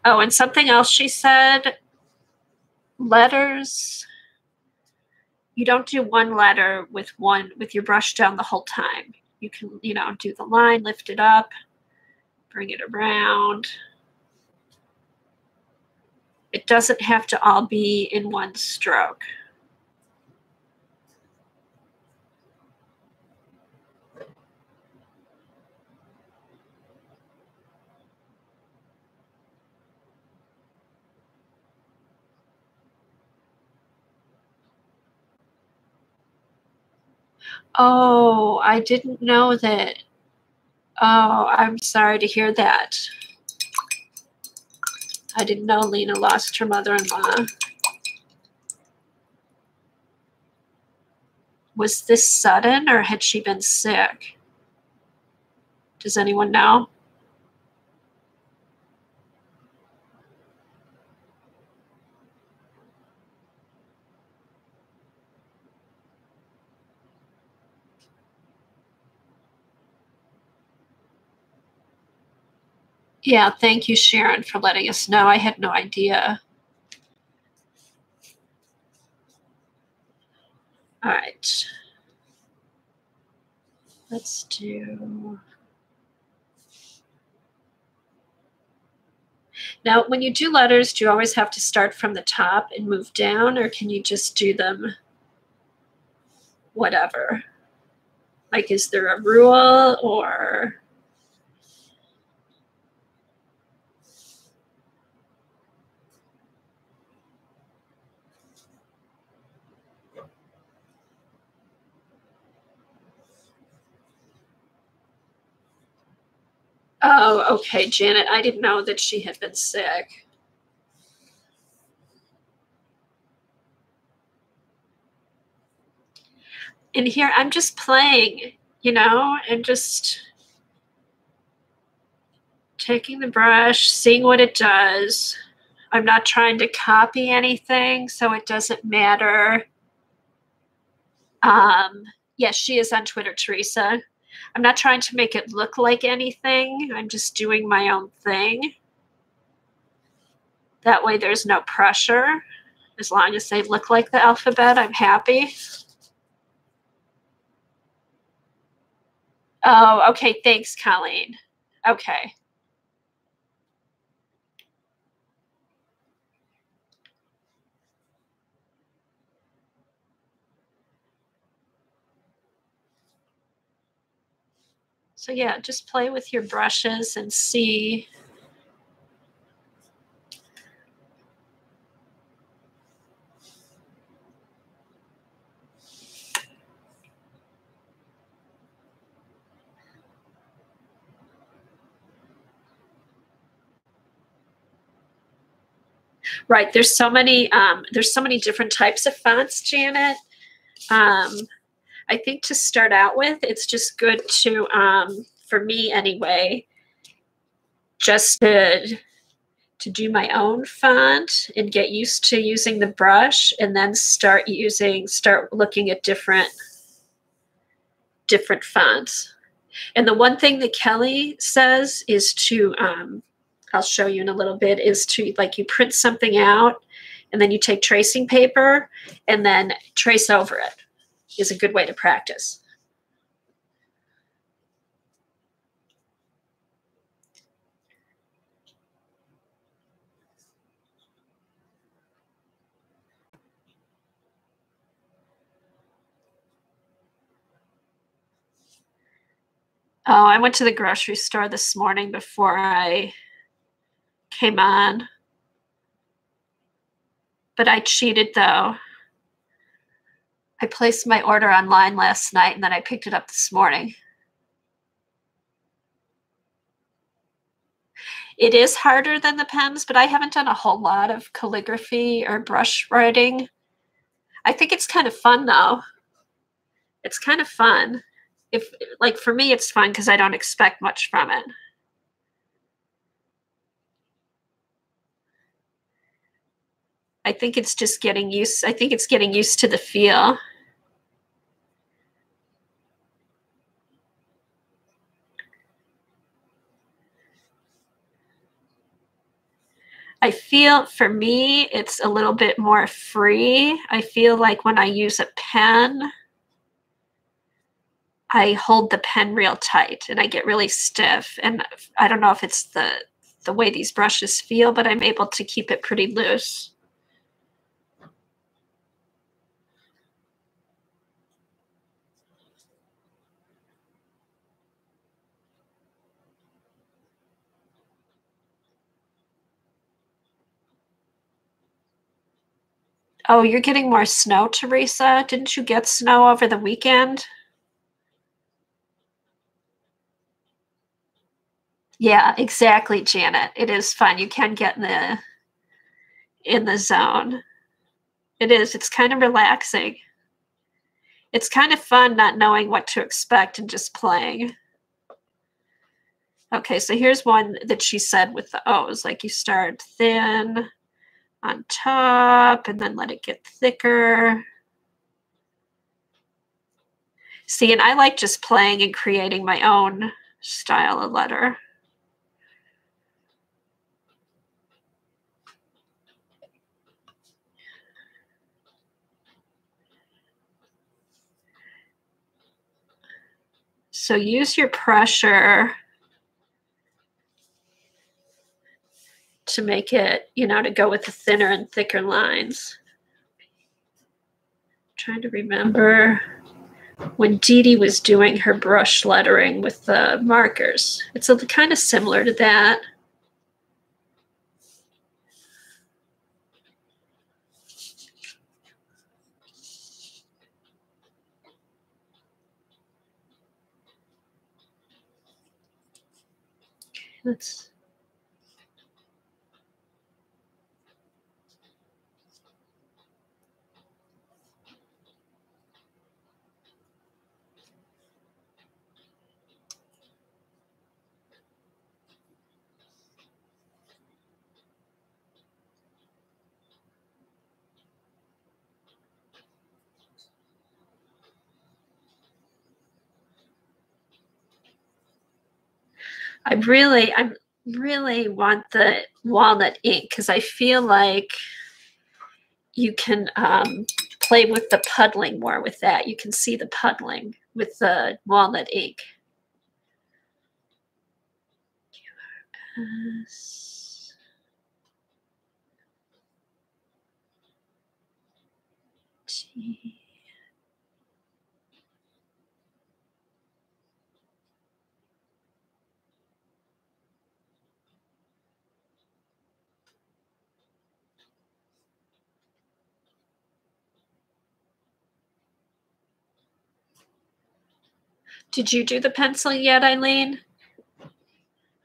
Oh, and something else she said, letters, you don't do one letter with your brush down the whole time. You can, do the line, lift it up, bring it around. It doesn't have to all be in one stroke. Oh, I didn't know that. Oh, I'm sorry to hear that. I didn't know Lena lost her mother-in-law. Was this sudden or had she been sick? Does anyone know? Yeah, thank you, Sharon, for letting us know. I had no idea. All right. Let's do. Now, when you do letters, do you always have to start from the top and move down, or can you just do them whatever? Like, is there a rule or? Oh, okay, Janet. I didn't know that she had been sick. And here I'm just playing, and just taking the brush, seeing what it does. I'm not trying to copy anything, so it doesn't matter. Yes, she is on Twitter, Teresa. I'm not trying to make it look like anything. I'm just doing my own thing. That way there's no pressure. As long as they look like the alphabet, I'm happy. Oh, okay. Thanks, Colleen. Okay. So yeah, just play with your brushes and see. Right. There's so many different types of fonts, Janet. I think to start out with, it's just good to, for me anyway, just to do my own font and get used to using the brush, and then start looking at different fonts. And the one thing that Kelly says is to, I'll show you in a little bit, is to, like, you print something out and then you take tracing paper and then trace over it is a good way to practice. Oh, I went to the grocery store this morning before I came on. But I cheated, though. I placed my order online last night and then I picked it up this morning. It is harder than the pens, but I haven't done a whole lot of calligraphy or brush writing. I think it's kind of fun, though. It's kind of fun. Like, for me, it's fun because I don't expect much from it. I think it's just getting used to the feel. I feel, for me, it's a little bit more free. I feel like when I use a pen, I hold the pen real tight and I get really stiff. And I don't know if it's the way these brushes feel, but I'm able to keep it pretty loose. Oh, you're getting more snow, Teresa? Didn't you get snow over the weekend? Yeah, exactly, Janet. It is fun. You can get in the zone. It is. It's kind of relaxing. It's kind of fun not knowing what to expect and just playing. Okay, so here's one that she said with the O's. Like, you start thin on top and then let it get thicker. See, and I like just playing and creating my own style of letter. So use your pressure to make it, to go with the thinner and thicker lines. I'm trying to remember when Dee Dee was doing her brush lettering with the markers. It's kind of similar to that. Let's. I really want the walnut ink because I feel like you can play with the puddling more with that. You can see the puddling with the walnut ink. T. Did you do the pencil yet, Eileen?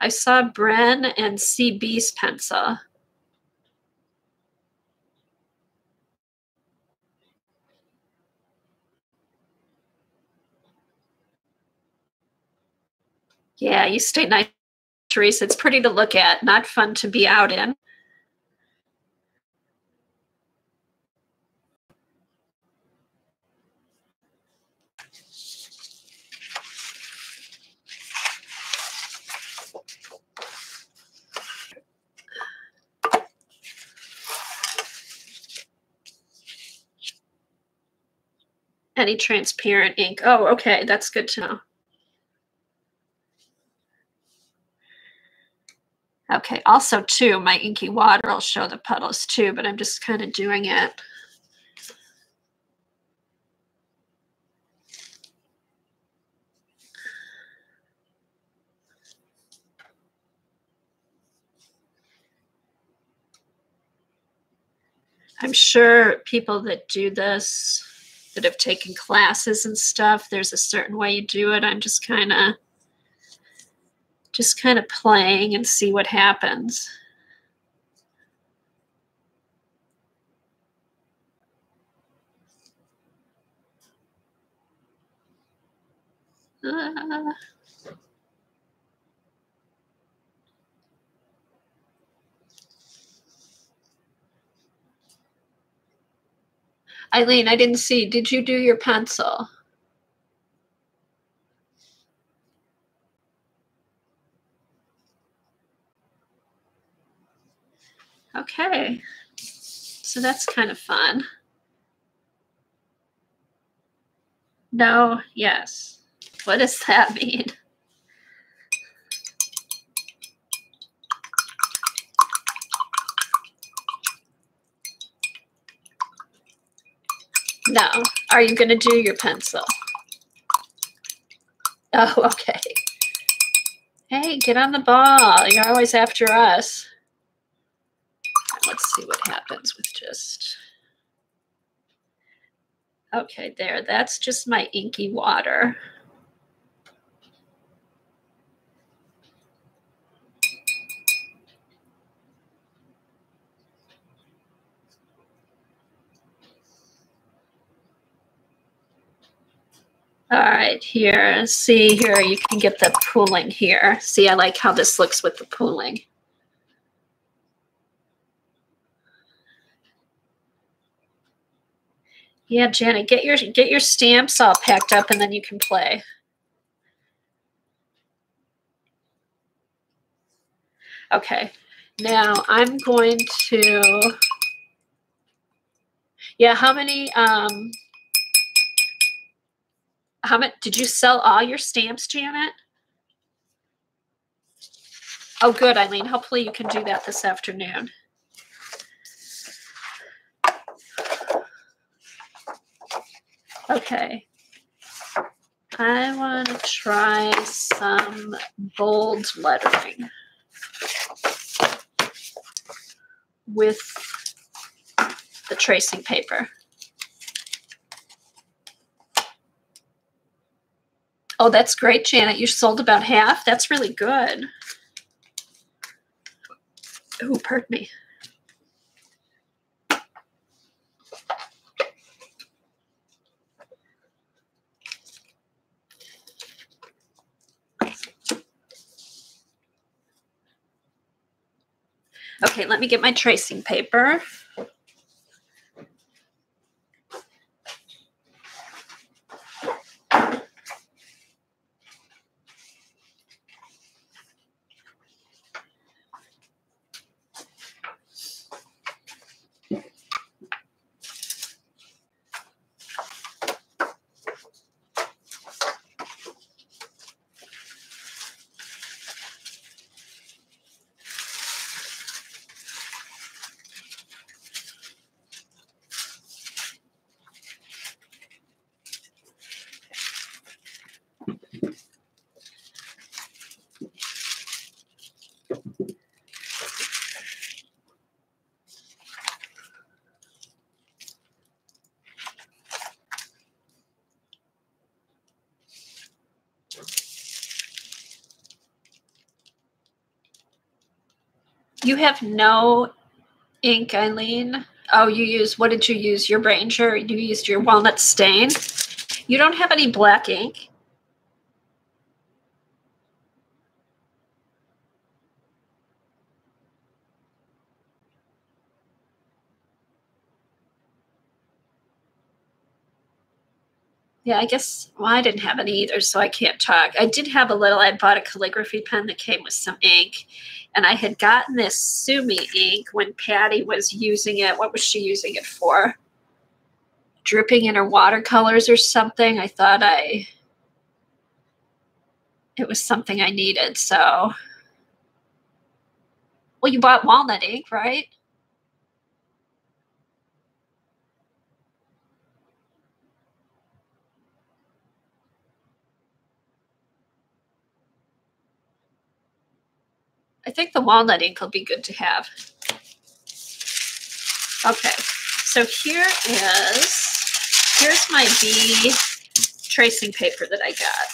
I saw Bren and CB's pencil. Yeah, you stay nice, Teresa. It's pretty to look at, not fun to be out in. Any transparent ink. Oh, okay. That's good to know. Okay. Also, too, my inky water will show the puddles too, but I'm just kind of doing it. I'm sure people that do this, that have taken classes and stuff, there's a certain way you do it. I'm just kind of playing and see what happens. Eileen, I didn't see. Did you do your pencil? Okay. So that's kind of fun. No, yes. What does that mean? No. Are you going to do your pencil? Oh, okay. Hey, get on the ball. You're always after us. Let's see what happens with just... Okay, there. That's just my inky water. All right, here. See here, you can get the pooling here. See, I like how this looks with the pooling. Yeah, Janet, get your stamps all packed up and then you can play. Okay, now I'm going to, yeah, how many, did you sell all your stamps, Janet? Oh, good, Eileen. Hopefully you can do that this afternoon. Okay. I want to try some bold lettering with the tracing paper. Oh, that's great, Janet. You sold about half. That's really good. Oh, pardon me. Okay, let me get my tracing paper. You have no ink, Eileen? Oh, you use, what did you use? Your Ranger? You used your walnut stain? You don't have any black ink? Yeah, I guess, well, I didn't have any either, so I can't talk. I did have a little, I bought a calligraphy pen that came with some ink, and I had gotten this Sumi ink when Patty was using it. What was she using it for? Dripping in her watercolors or something. I thought it was something I needed, so. Well, you bought walnut ink, right? I think the walnut ink will be good to have. Okay, so here's my B tracing paper that I got.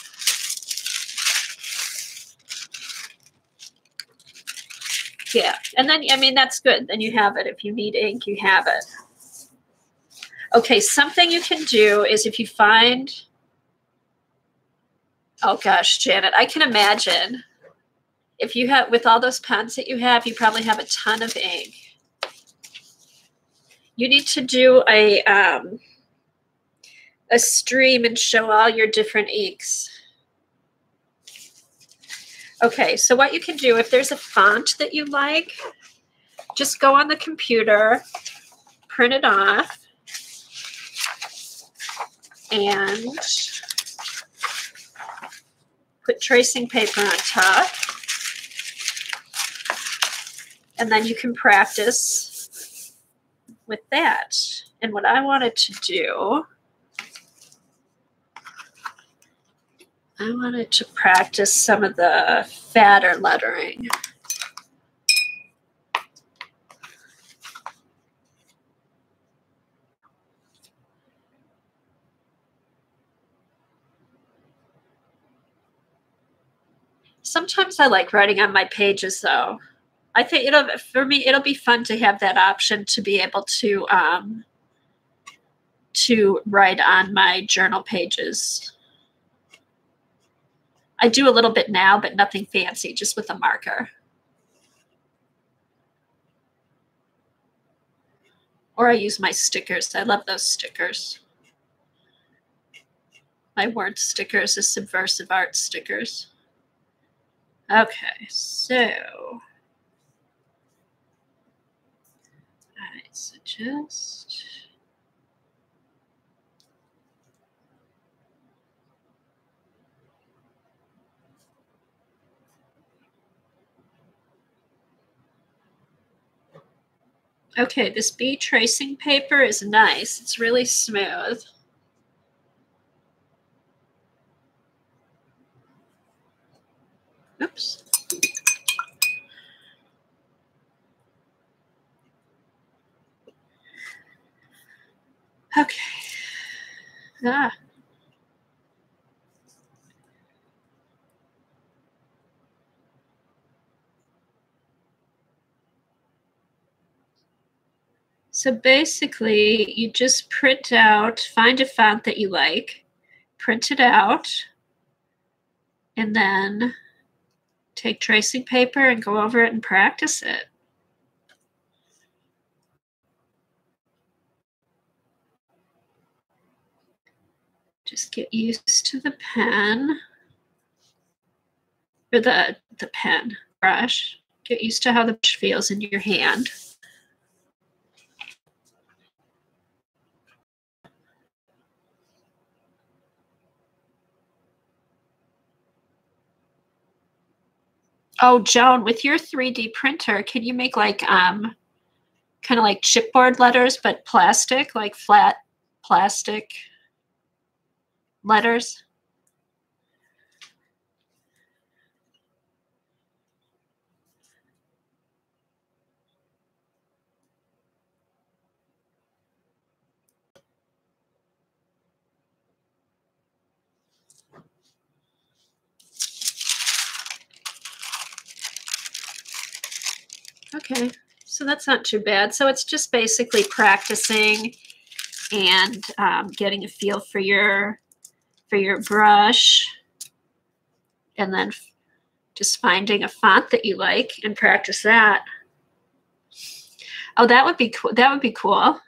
Yeah, and then, I mean, that's good. Then you have it. If you need ink, you have it. Okay, something you can do is if you find, oh gosh, Janet, I can imagine if you have, with all those pens that you probably have a ton of ink. You need to do a stream and show all your different inks. Okay, so what you can do, if there's a font that you like, just go on the computer, print it off, and put tracing paper on top. And then you can practice with that. And what I wanted to do, I wanted to practice some of the fatter lettering. Sometimes I like writing on my pages, though. I think for me, it'll be fun to have that option to be able to write on my journal pages. I do a little bit now, but nothing fancy, just with a marker. Or I use my stickers. I love those stickers. My word stickers is Subversive Art stickers. Okay, so. All right, so just. Okay, this B tracing paper is nice. It's really smooth. Oops. Okay. Ah. So basically, you just print out, find a font that you like, print it out, and then take tracing paper and go over it and practice it. Just get used to the pen, or the pen brush. Get used to how the brush feels in your hand. Oh, Joan, with your 3D printer, can you make like kind of like chipboard letters, but plastic, like flat plastic letters? Okay, so that's not too bad. So it's just basically practicing and getting a feel for your brush, and then just finding a font that you like and practice that. Oh, that would be cool. That would be cool.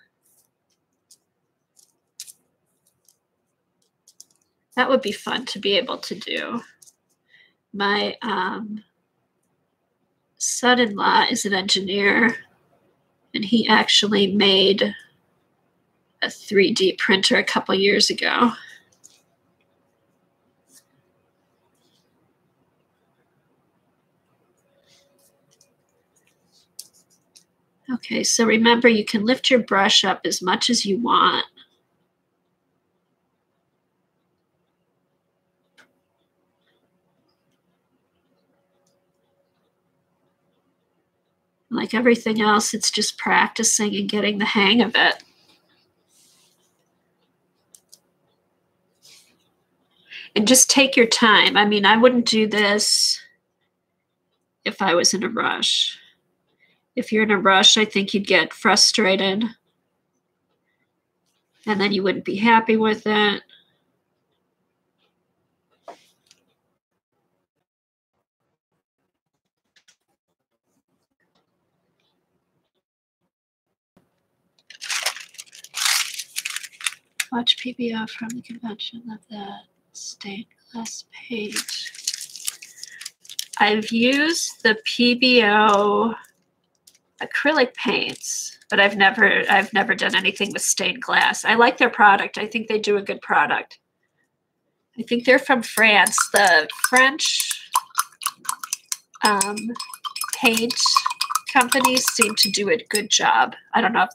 That would be fun to be able to do. My son-in-law is an engineer, and he actually made a 3D printer a couple years ago. Okay, so remember, you can lift your brush up as much as you want. Like everything else, it's just practicing and getting the hang of it. And just take your time. I mean, I wouldn't do this if I was in a rush. If you're in a rush, I think you'd get frustrated. And then you wouldn't be happy with it. Watch PBO from the convention of the stained glass page. I've used the PBO acrylic paints, but I've never done anything with stained glass. I like their product. I think they do a good product. I think they're from France. The French paint companies seem to do a good job. I don't know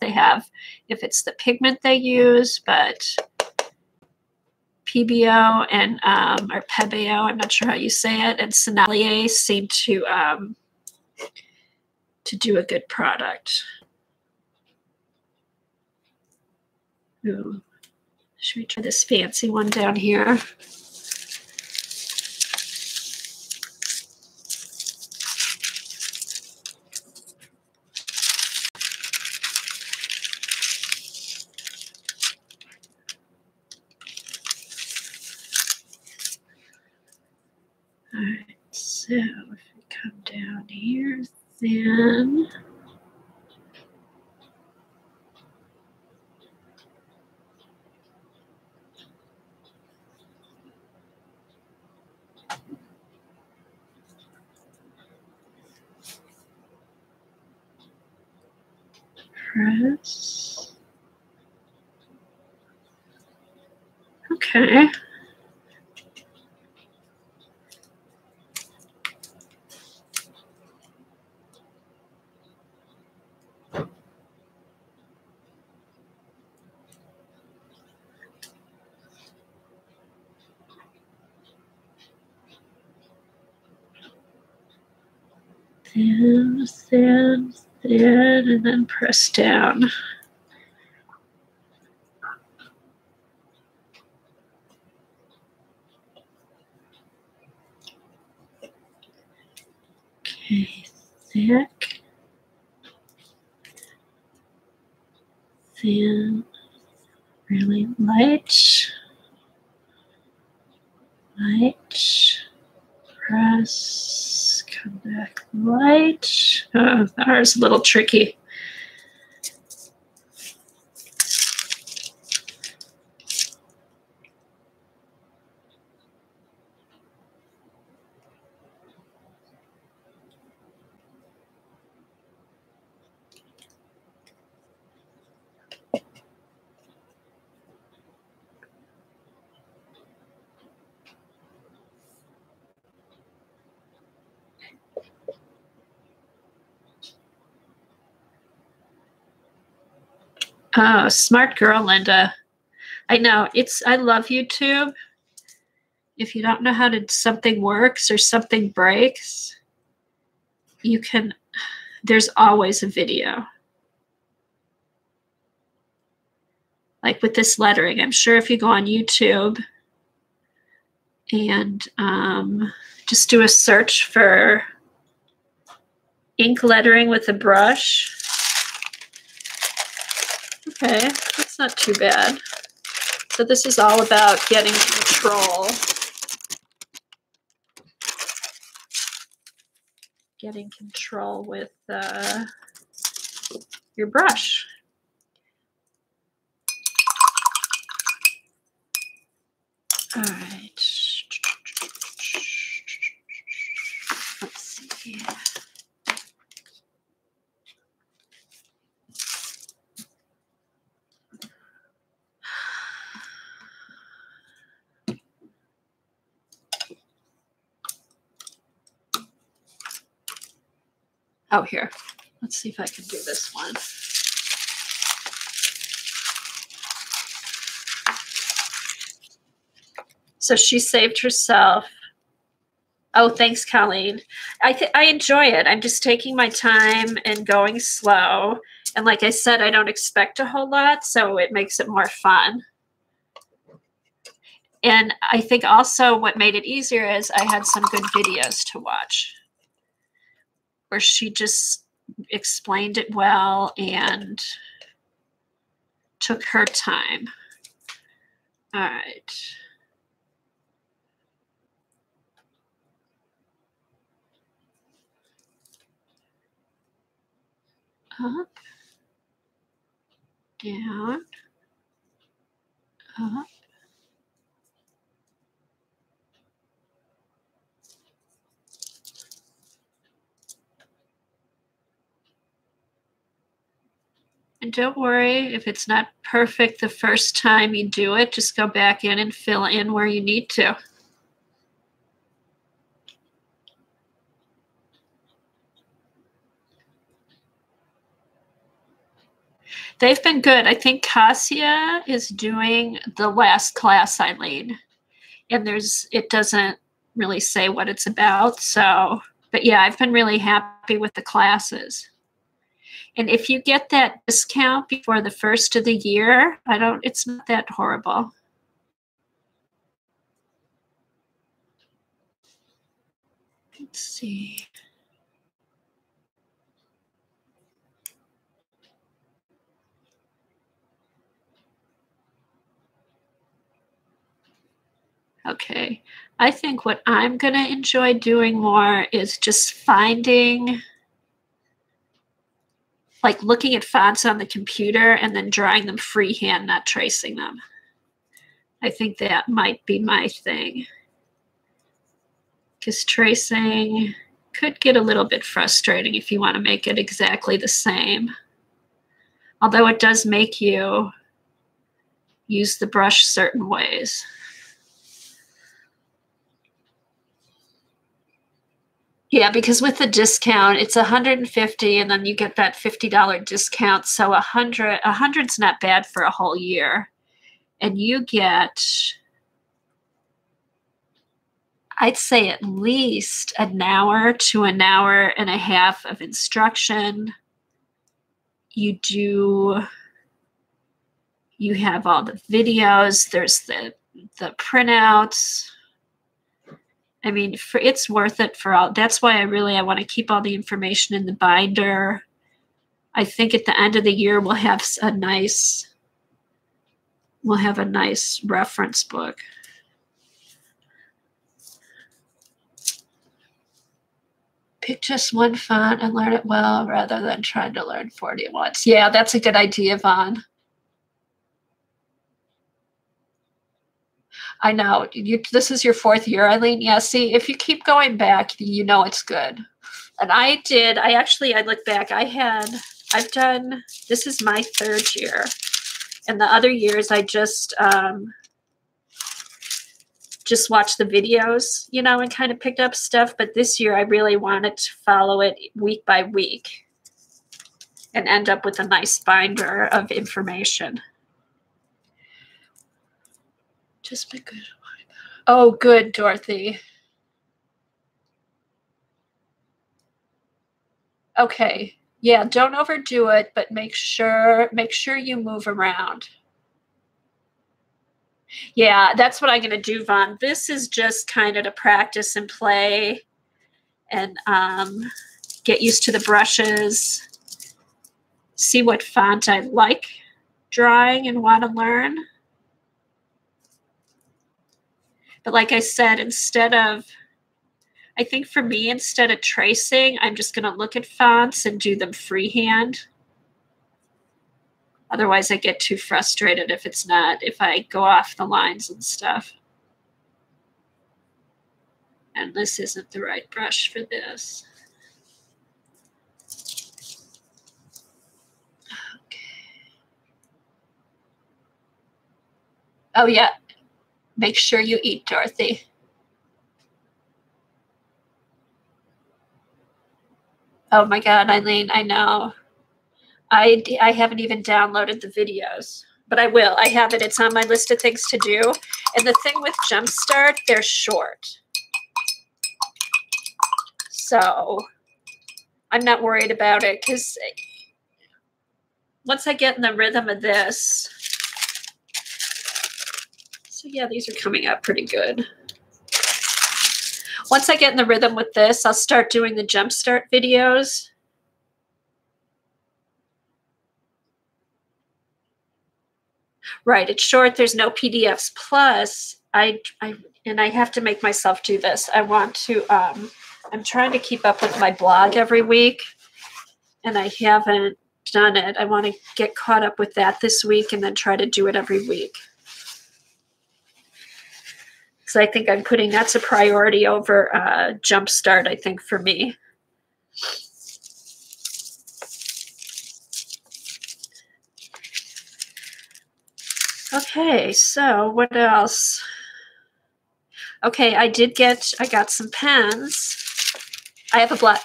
if it's the pigment they use, but PBO and or PBO, I'm not sure how you say it, and Sennelier seem to do a good product. Ooh. Should we try this fancy one down here? All right, so if we come down here, then press. Okay. Thin, and then press down. Okay, thick, thin, really light, press, come back light. Oh, ours is a little tricky. Oh, smart girl, Linda. I know, I love YouTube. If you don't know how something works or something breaks, there's always a video. Like with this lettering, I'm sure if you go on YouTube and just do a search for ink lettering with a brush. Okay, that's not too bad. So this is all about getting control. Getting control with your brush. All right. Oh, here. Let's see if I can do this one. So she saved herself. Oh, thanks, Colleen. I enjoy it. I'm just taking my time and going slow. And like I said, I don't expect a whole lot, so it makes it more fun. And I think also what made it easier is I had some good videos to watch where she just explained it well and took her time. All right. Up, down, up. And don't worry if it's not perfect the first time you do it, just go back in and fill in where you need to. They've been good. I think Cassia is doing the last class, Eileen. And it doesn't really say what it's about. So, but yeah, I've been really happy with the classes. And if you get that discount before the first of the year, it's not that horrible. Let's see. Okay. I think what I'm going to enjoy doing more is just finding, like looking at fonts on the computer and then drawing them freehand, not tracing them. I think that might be my thing. Because tracing could get a little bit frustrating if you want to make it exactly the same. Although it does make you use the brush certain ways. Yeah, because with the discount, it's $150 and then you get that $50 discount. So $100's not bad for a whole year. And you get, I'd say at least an hour to an hour and a half of instruction. You have all the videos, there's the printouts. I mean, it's worth it for all. That's why I want to keep all the information in the binder. I think at the end of the year we'll have a nice reference book. Pick just one font and learn it well rather than trying to learn 40 at once. Yeah, that's a good idea, Vaughn. I know. This is your 4th year, Eileen. Yeah, see, if you keep going back, you know it's good. And I look back, this is my 3rd year. And the other years I just watched the videos, and kind of picked up stuff. But this year I really wanted to follow it week by week and end up with a nice binder of information. Just be good. Oh, good, Dorothy. Okay. Yeah, don't overdo it, but make sure you move around. Yeah, that's what I'm going to do, Vaughn. This is just kind of to practice and play and get used to the brushes, see what font I like drawing and want to learn. But like I said, I think for me, instead of tracing, I'm just going to look at fonts and do them freehand. Otherwise, I get too frustrated if I go off the lines and stuff. And this isn't the right brush for this. Okay. Oh, yeah. Make sure you eat, Dorothy. Oh my God, Eileen, I know. I haven't even downloaded the videos, but I will. I have it. It's on my list of things to do. And the thing with Jumpstart, they're short. So I'm not worried about it because once I get in the rhythm of this, so yeah, these are coming out pretty good. Once I get in the rhythm with this, I'll start doing the Jumpstart videos. Right, it's short. There's no PDFs. Plus, I have to make myself do this. I want to. I'm trying to keep up with my blog every week, and I haven't done it. I want to get caught up with that this week, and then try to do it every week. So I think I'm putting that's a priority over Jumpstart. I think for me. Okay, so what else? Okay, I got some pens. I have a blog.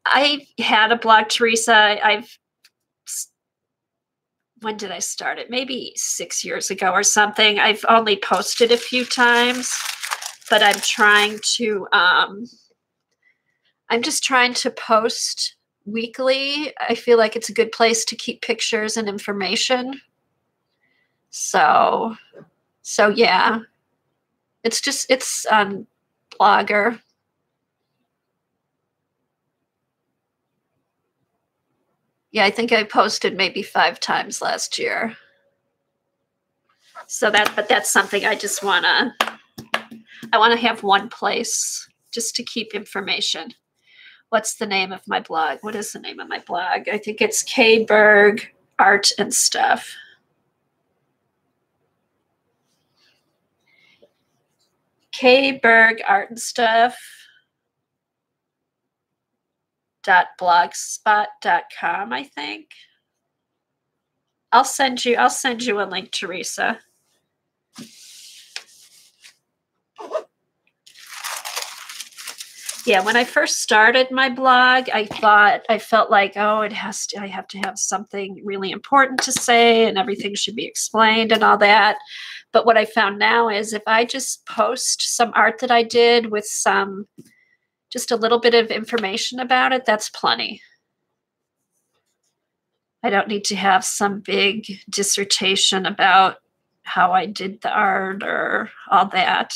I had a blog, Teresa. When did I start it? Maybe 6 years ago or something. I've only posted a few times, but I'm just trying to post weekly. I feel like it's a good place to keep pictures and information. So yeah, it's on Blogger. Yeah, I think I posted maybe 5 times last year. So but that's something I want to have one place just to keep information. What's the name of my blog? What is the name of my blog? I think it's K Berg Art and Stuff. K Berg Art and Stuff. .blogspot.com, I think. I'll send you a link, Teresa. Yeah, when I first started my blog, I felt like, oh, I have to have something really important to say and everything should be explained and all that. But what I found now is if I just post some art that I did with just a little bit of information about it, that's plenty. I don't need to have some big dissertation about how I did the art or all that.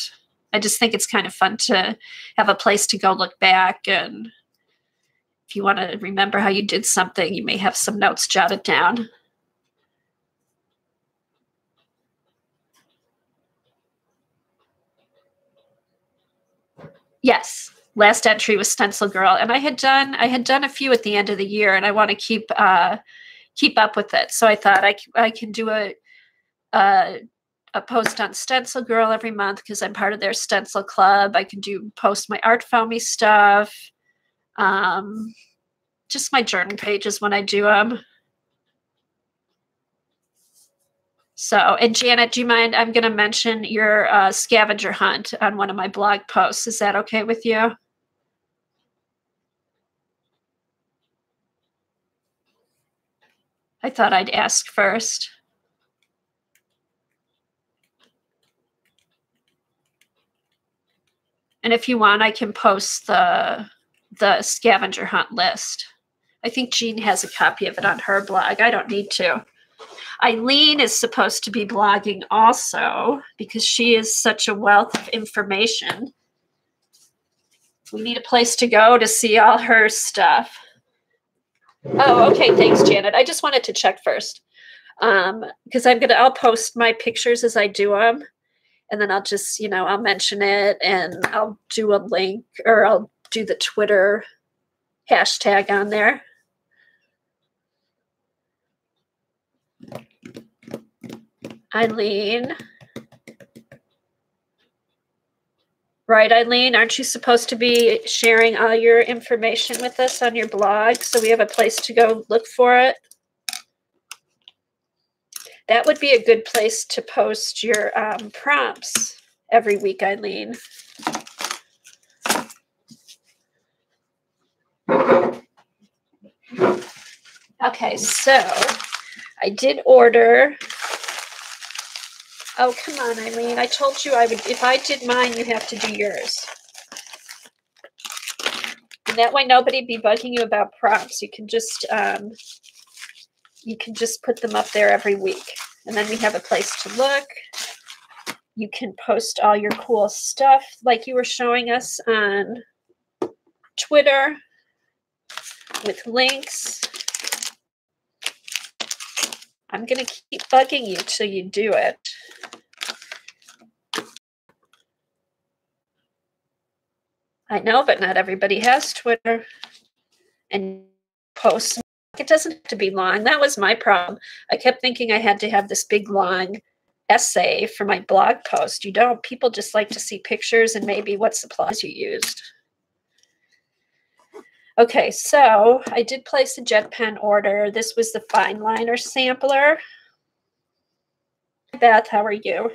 I just think it's kind of fun to have a place to go look back. And if you want to remember how you did something, you may have some notes jotted down. Yes. Last entry was Stencil Girl. And I had done a few at the end of the year, and I want to keep up with it. So I thought I can do a post on Stencil Girl every month because I'm part of their stencil club. I can post my Art Foamy stuff, just my journal pages when I do them. So, and Janet, do you mind? I'm going to mention your scavenger hunt on one of my blog posts. Is that okay with you? I thought I'd ask first. And if you want, I can post the scavenger hunt list. I think Jean has a copy of it on her blog. I don't need to. Eileen is supposed to be blogging also because she is such a wealth of information. We need a place to go to see all her stuff. Oh, okay. Thanks, Janet. I just wanted to check first because I'll post my pictures as I do them. And then I'll just, I'll mention it and I'll do a link or I'll do the Twitter hashtag on there. Eileen. Right, Eileen, aren't you supposed to be sharing all your information with us on your blog so we have a place to go look for it? That would be a good place to post your prompts every week, Eileen. Okay, so I did order. Oh, come on, Eileen. I told you I would. If I did mine, you have to do yours. And that way nobody'd be bugging you about props. You can just put them up there every week. And then we have a place to look. You can post all your cool stuff like you were showing us on Twitter with links. I'm going to keep bugging you till you do it. I know, but not everybody has Twitter. And posts. It doesn't have to be long. That was my problem. I kept thinking I had to have this big, long essay for my blog post. You don't. People just like to see pictures and maybe what supplies you used. Okay, so I did place a jet pen order. This was the fine liner sampler. Beth, how are you?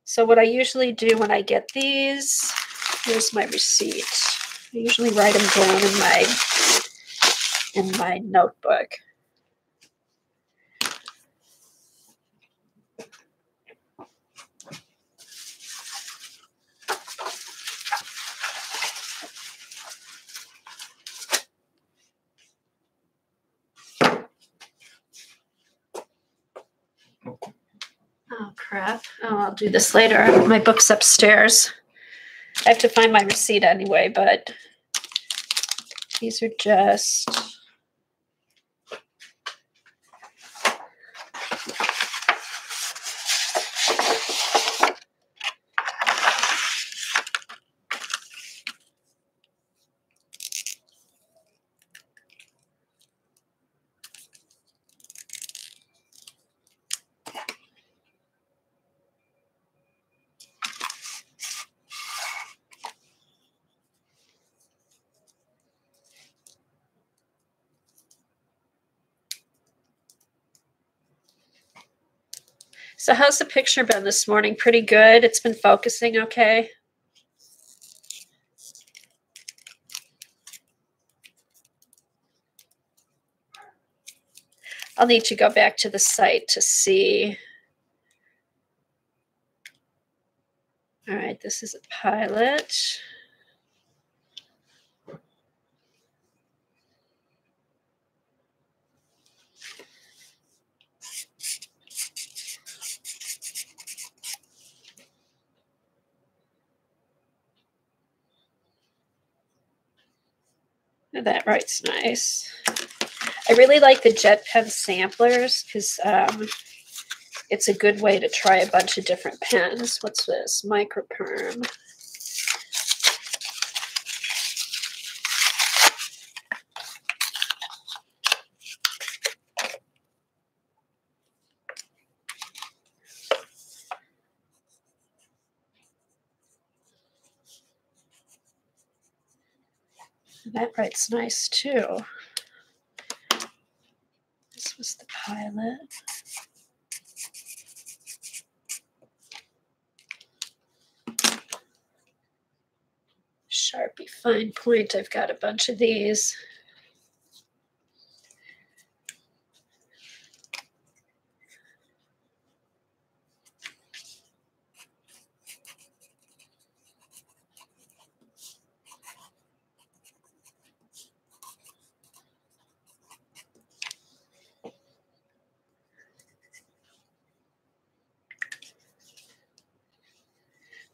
So what I usually do when I get these, here's my receipt. I usually write them down in my notebook. Oh, crap. Oh, I'll do this later. My book's upstairs. I have to find my receipt anyway, but these are just... So how's the picture been this morning? Pretty good? It's been focusing okay? I'll need to go back to the site to see. All right, this is a pilot. That writes nice. I really like the jet pen samplers because it's a good way to try a bunch of different pens. What's this? Microperm. That writes nice too. This was the pilot. Sharpie fine point. I've got a bunch of these.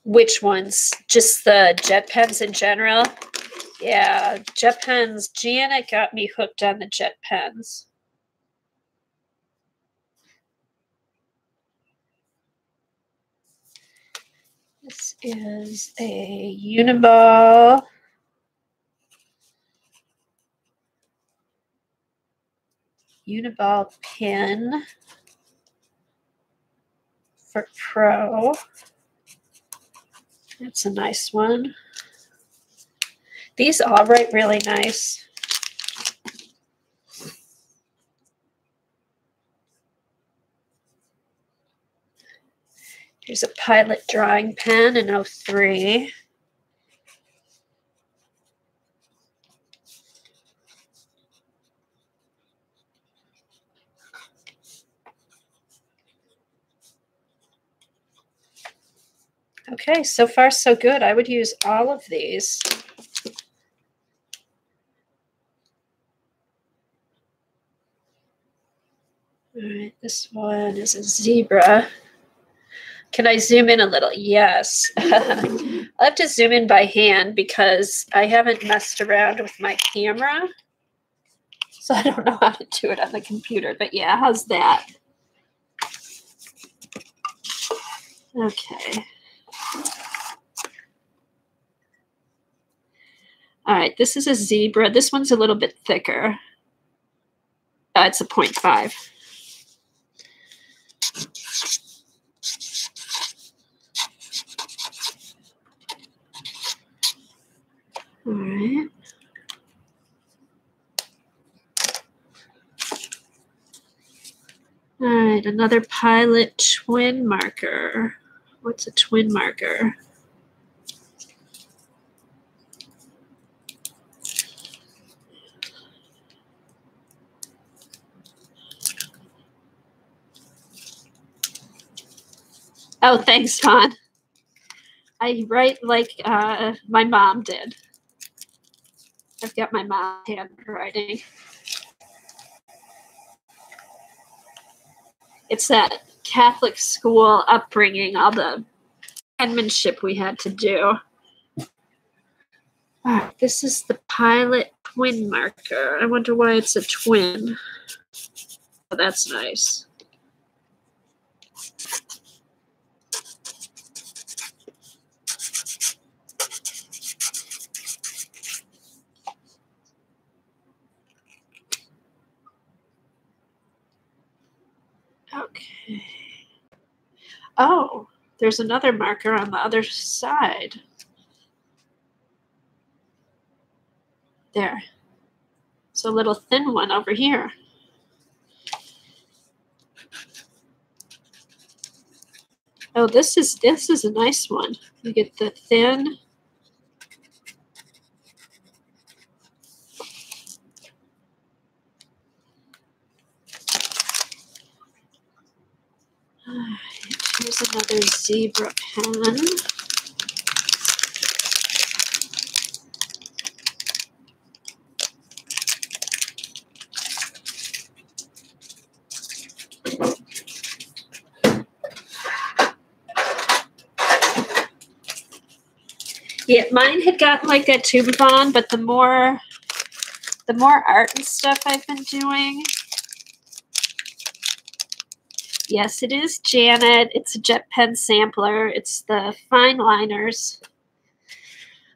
Which ones? Just the jet pens in general? Yeah, jet pens. Janet got me hooked on the jet pens. This is a Uniball. Uniball pen for Pro. That's a nice one. These all write really nice. Here's a Pilot drawing pen in 03. Okay, so far so good. I would use all of these. All right, this one is a zebra. Can I zoom in a little? Yes. I'll have to zoom in by hand because I haven't messed around with my camera. So I don't know how to do it on the computer. But yeah, how's that? Okay. All right, this is a zebra. This one's a little bit thicker. It's a 0.5. All right. All right, another Pilot twin marker. What's a twin marker? Oh, thanks, Fawn. I write like my mom did. I've got my mom's handwriting. It's that Catholic school upbringing, all the penmanship we had to do. All right, this is the Pilot twin marker. I wonder why it's a twin. Oh, that's nice. Okay. Oh, there's another marker on the other side. There. It's a little thin one over here. Oh, this is a nice one. You get the thin. All right, here's another zebra pen. Yeah, mine had gotten like that tube on, but the more art and stuff I've been doing. Yes, it is Janet. It's a jet pen sampler. It's the fine liners.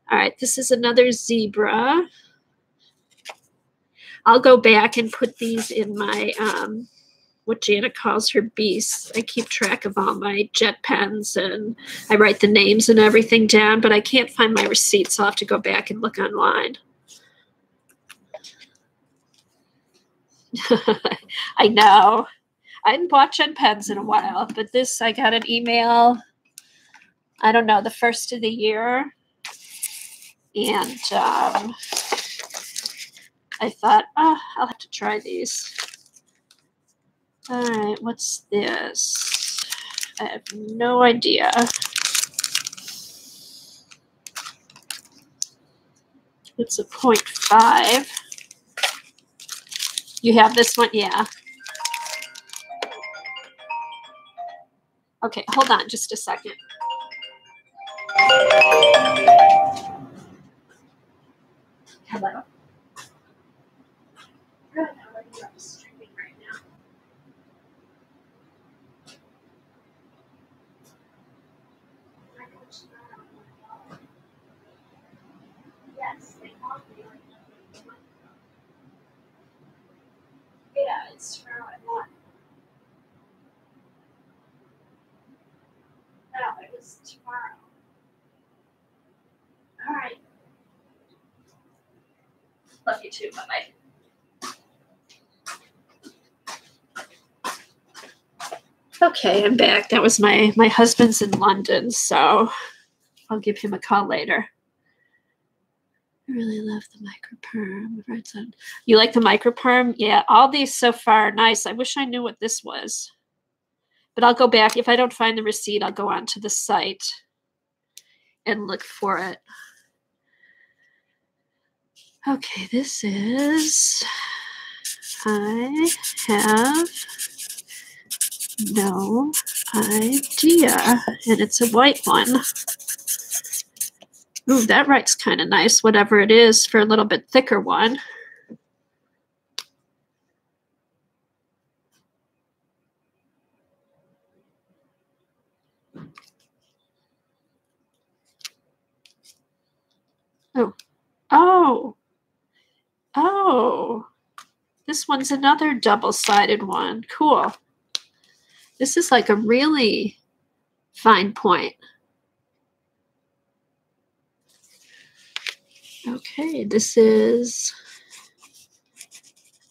All right, this is another zebra. I'll go back and put these in my what Janet calls her beasts. I keep track of all my jet pens and I write the names and everything down, but I can't find my receipts. So I'll have to go back and look online. I know. I hadn't bought jet pens in a while, but this, I got an email, I don't know, the first of the year. And I thought, oh, I'll have to try these. All right, what's this? I have no idea. It's a 0.5. You have this one? Yeah. Okay, hold on just a second. Hello. Good. How are you? I'm streaming right now. Yes, they called me. Yeah, it's tomorrow at 1. No, it was tomorrow. All right. Love you too. Bye-bye. Okay, I'm back. That was my husband's in London, so I'll give him a call later. I really love the microperm. You like the microperm? Yeah, all these so far are nice. I wish I knew what this was. But I'll go back. If I don't find the receipt, I'll go on to the site. and look for it. Okay, this is, I have no idea, and it's a white one. Ooh, that writes kind of nice, whatever it is, for a little bit thicker one. Oh, this one's another double-sided one. Cool. This is like a really fine point. Okay, this is,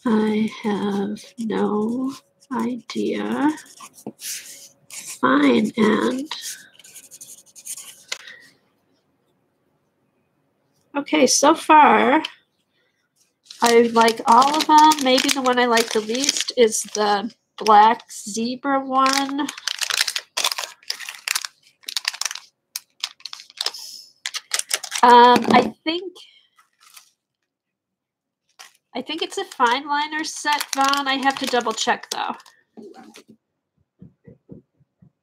I have no idea. Fine end. Okay, so far, I like all of them. Maybe the one I like the least is the black zebra one. I think it's a fine liner set, Vaughn. I have to double check though.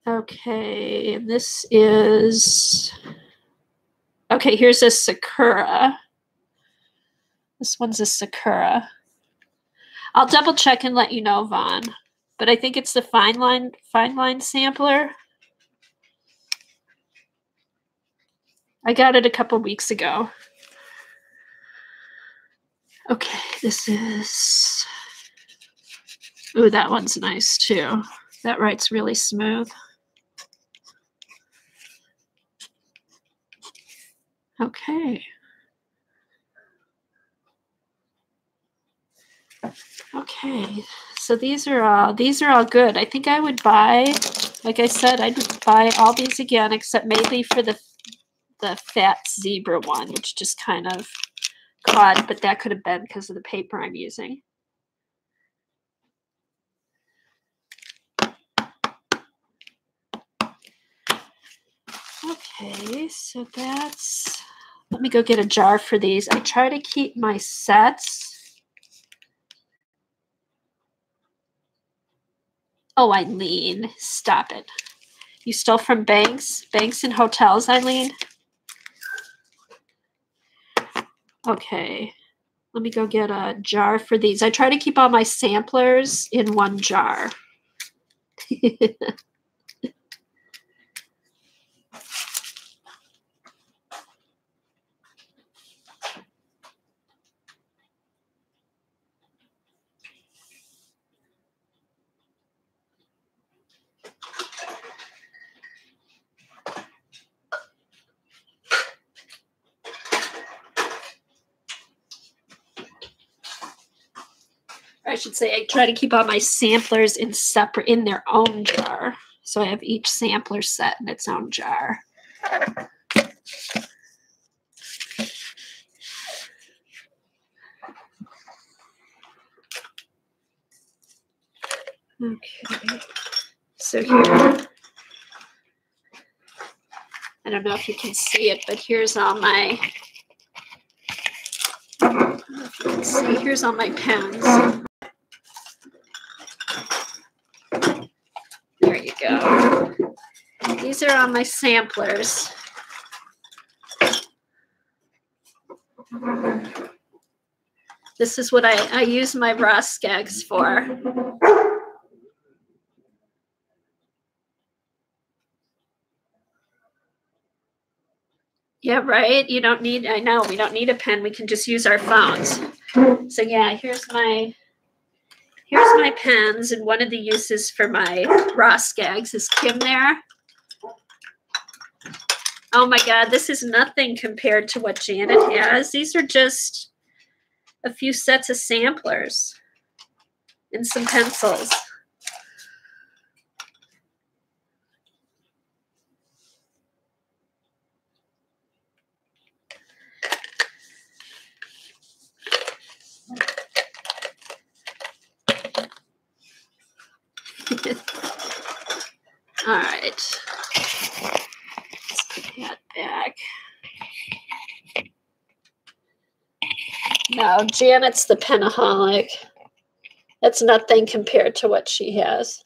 Okay, this is, okay, here's a Sakura. This one's a Sakura. I'll double check and let you know, Vaughn. But I think it's the fine line sampler. I got it a couple weeks ago. Okay, this is, ooh, that one's nice too. That writes really smooth. Okay. Okay, so these are all good. I think I would buy, like I said, I'd buy all these again, except maybe for the fat zebra one, which just kind of caught, but that could have been because of the paper I'm using. Okay, so that's, let me go get a jar for these. I try to keep my sets. Oh, Eileen, stop it. You stole from banks? Banks and hotels, Eileen? Okay, let me go get a jar for these. I try to keep all my samplers in one jar. I should say I try to keep all my samplers in their own jar. So I have each sampler set in its own jar. Okay, so here, I don't know if you can see it, but here's all my, here's all my pens. There you go. These are all my samplers. This is what I use my raw skags for. Yeah, right. You don't need, I know, we don't need a pen. We can just use our phones. So yeah, here's my pens, and one of the uses for my raw skags is Kim there. Oh my God, this is nothing compared to what Janet has. These are just a few sets of samplers and some pencils. All right. Let's hat bag. No, Janet's the penaholic. That's nothing compared to what she has.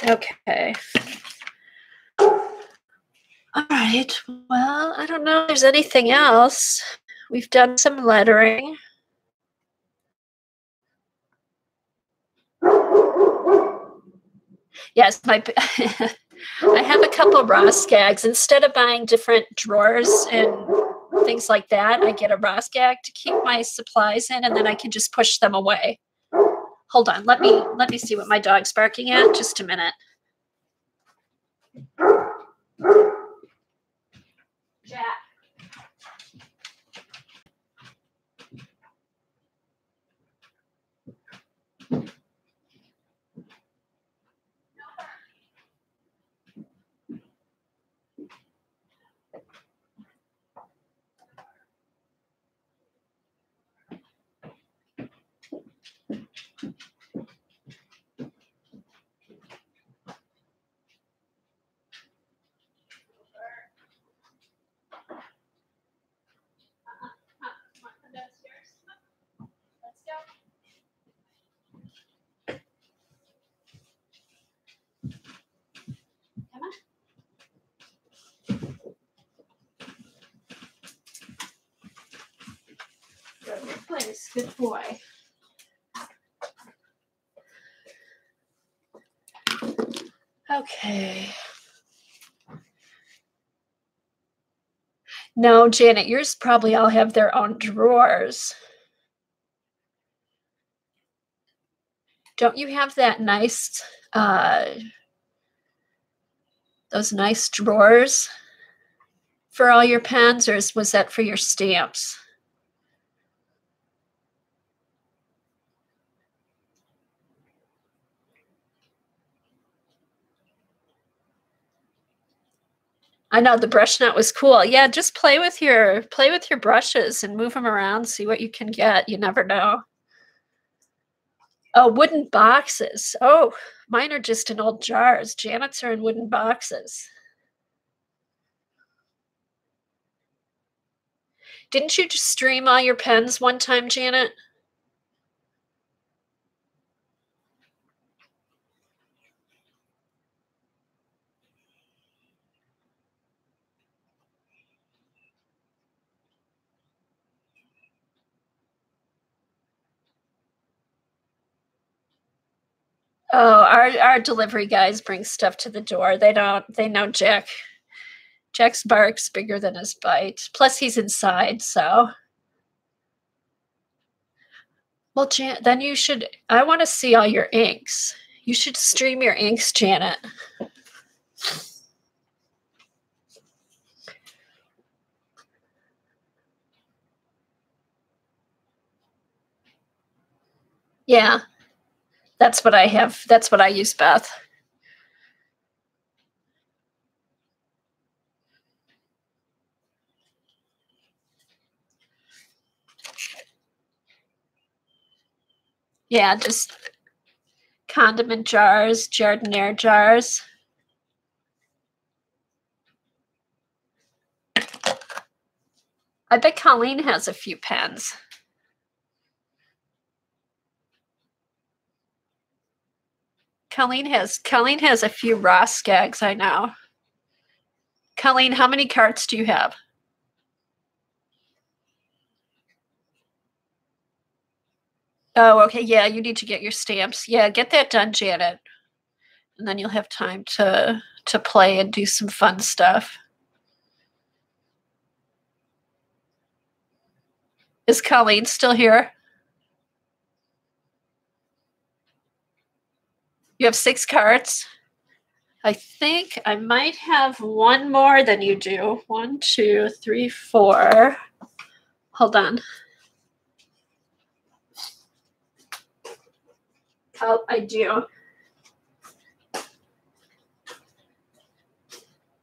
Okay. All right. Well, I don't know if there's anything else. We've done some lettering. Yes, I have a couple Ross gags. Instead of buying different drawers and things like that, I get a Ross gag to keep my supplies in, and then I can just push them away. Hold on. Let me see what my dog's barking at. Just a minute. Jack. Good place, good boy. Okay. No, Janet, yours probably all have their own drawers. Don't you have that nice, those nice drawers for all your pens, or was that for your stamps? I know the brush net was cool. Yeah, just play with your brushes and move them around, see what you can get. You never know. Oh, wooden boxes. Oh, mine are just in old jars. Janet's are in wooden boxes. Didn't you just stream all your pens one time, Janet? Oh, our delivery guys bring stuff to the door. They know Jack's bark's bigger than his bite. Plus he's inside, so. Well, then you should, I want to see all your inks. You should stream your inks, Janet. Yeah, that's what I have. That's what I use, Beth. Yeah, just condiment jars, jardiniere jars. I bet Colleen has a few pens. Colleen has a few Ross gags, I know. Colleen, how many carts do you have? Oh, okay. Yeah, you need to get your stamps. Yeah, get that done, Janet. And then you'll have time to play and do some fun stuff. Is Colleen still here? You have 6 carts? I think I might have one more than you do. 1, 2, 3, 4. Hold on. Oh, I do.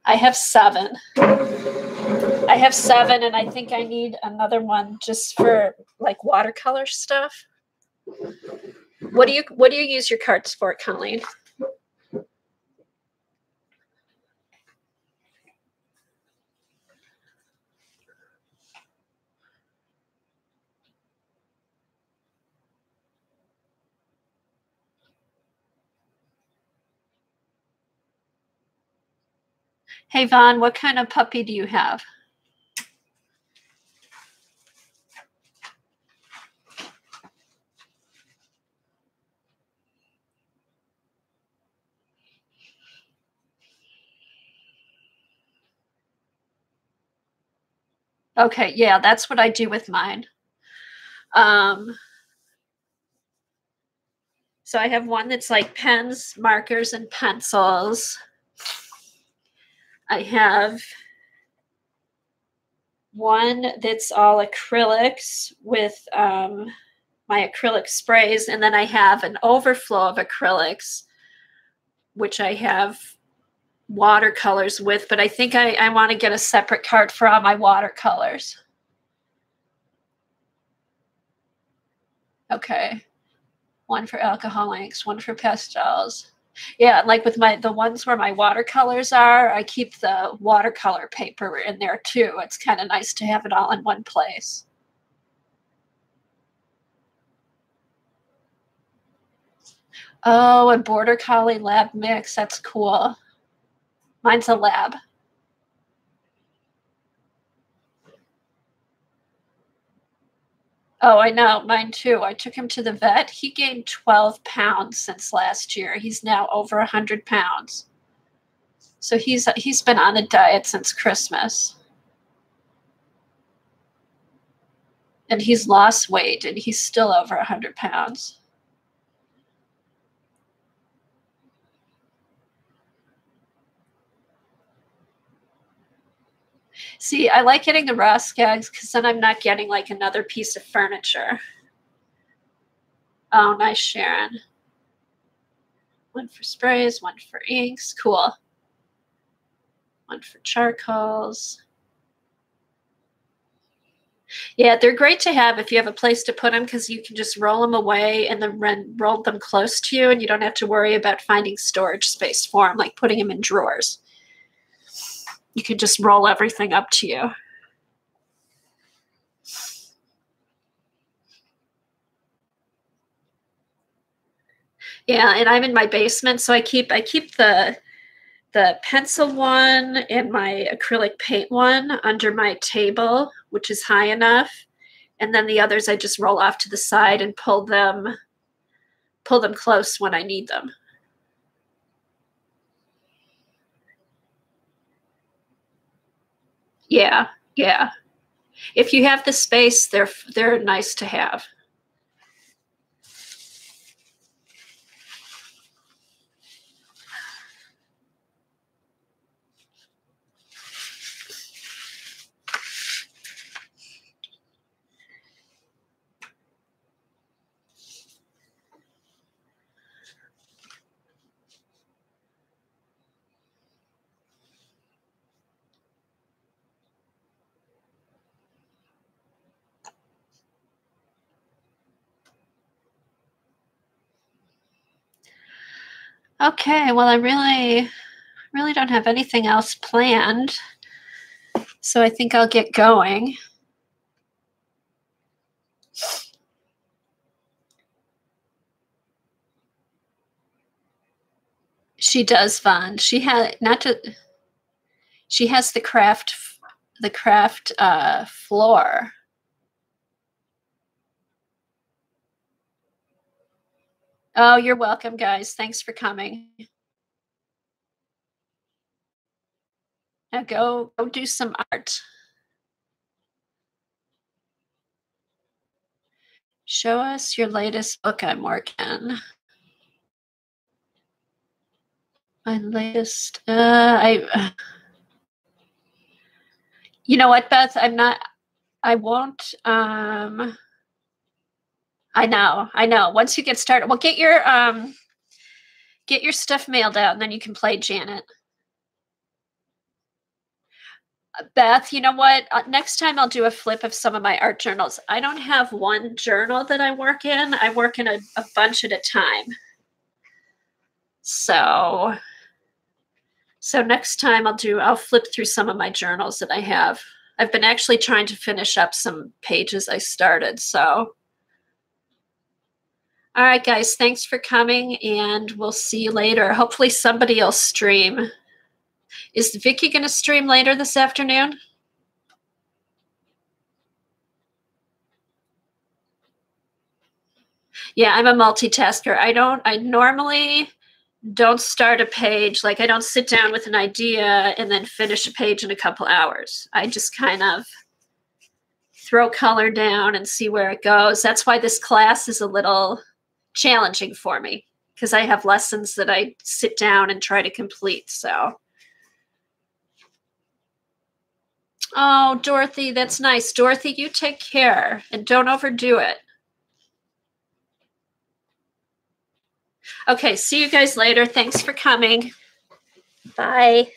I have 7. I have 7, and I think I need another one just for like watercolor stuff. What do you use your cards for, Colleen? Hey, Vaughn, what kind of puppy do you have? Okay, yeah, that's what I do with mine. So I have one that's like pens, markers, and pencils. I have one that's all acrylics with my acrylic sprays, and then I have an overflow of acrylics, which I have watercolors with, but I think I want to get a separate card for all my watercolors. Okay. One for alcohol inks, one for pastels. Yeah, like with the ones where my watercolors are, I keep the watercolor paper in there too. It's kind of nice to have it all in one place. Oh, a Border Collie Lab mix. That's cool. Mine's a lab. Oh, I know. Mine too. I took him to the vet. He gained 12 pounds since last year. He's now over 100 pounds. So he's been on a diet since Christmas. And he's lost weight, and he's still over 100 pounds. See, I like getting the raw skags because then I'm not getting like another piece of furniture. Oh, nice, Sharon. One for sprays, one for inks. Cool. One for charcoals. Yeah, they're great to have if you have a place to put them because you can just roll them away and then roll them close to you, and you don't have to worry about finding storage space for them, like putting them in drawers. You can just roll everything up to you. Yeah, and I'm in my basement, so I keep the pencil one and my acrylic paint one under my table, which is high enough. And then the others I just roll off to the side and pull them close when I need them. Yeah, yeah. If you have the space, they're nice to have. Okay, well, I really don't have anything else planned, so I think I'll get going. She does, Vaughn. She has She has the craft floor. Oh, you're welcome, guys. Thanks for coming. Now go do some art. Show us your latest book I'm working. My latest, you know what, Beth? I won't, I know. Once you get started, well, get your stuff mailed out and then you can play Janet. Beth, you know what? Next time I'll do a flip of some of my art journals. I don't have one journal that I work in. I work in a bunch at a time. So next time I'll flip through some of my journals that I have. I've been actually trying to finish up some pages I started. So, all right, guys, thanks for coming, and we'll see you later. Hopefully somebody will stream. Is Vicky going to stream later this afternoon? Yeah, I'm a multitasker. I normally don't start a page. Like I don't sit down with an idea and then finish a page in a couple hours. I just kind of throw color down and see where it goes. That's why this class is a little challenging for me, because I have lessons that I sit down and try to complete. So, oh, Dorothy, that's nice. Dorothy, you take care and don't overdo it. Okay, see you guys later. Thanks for coming. Bye.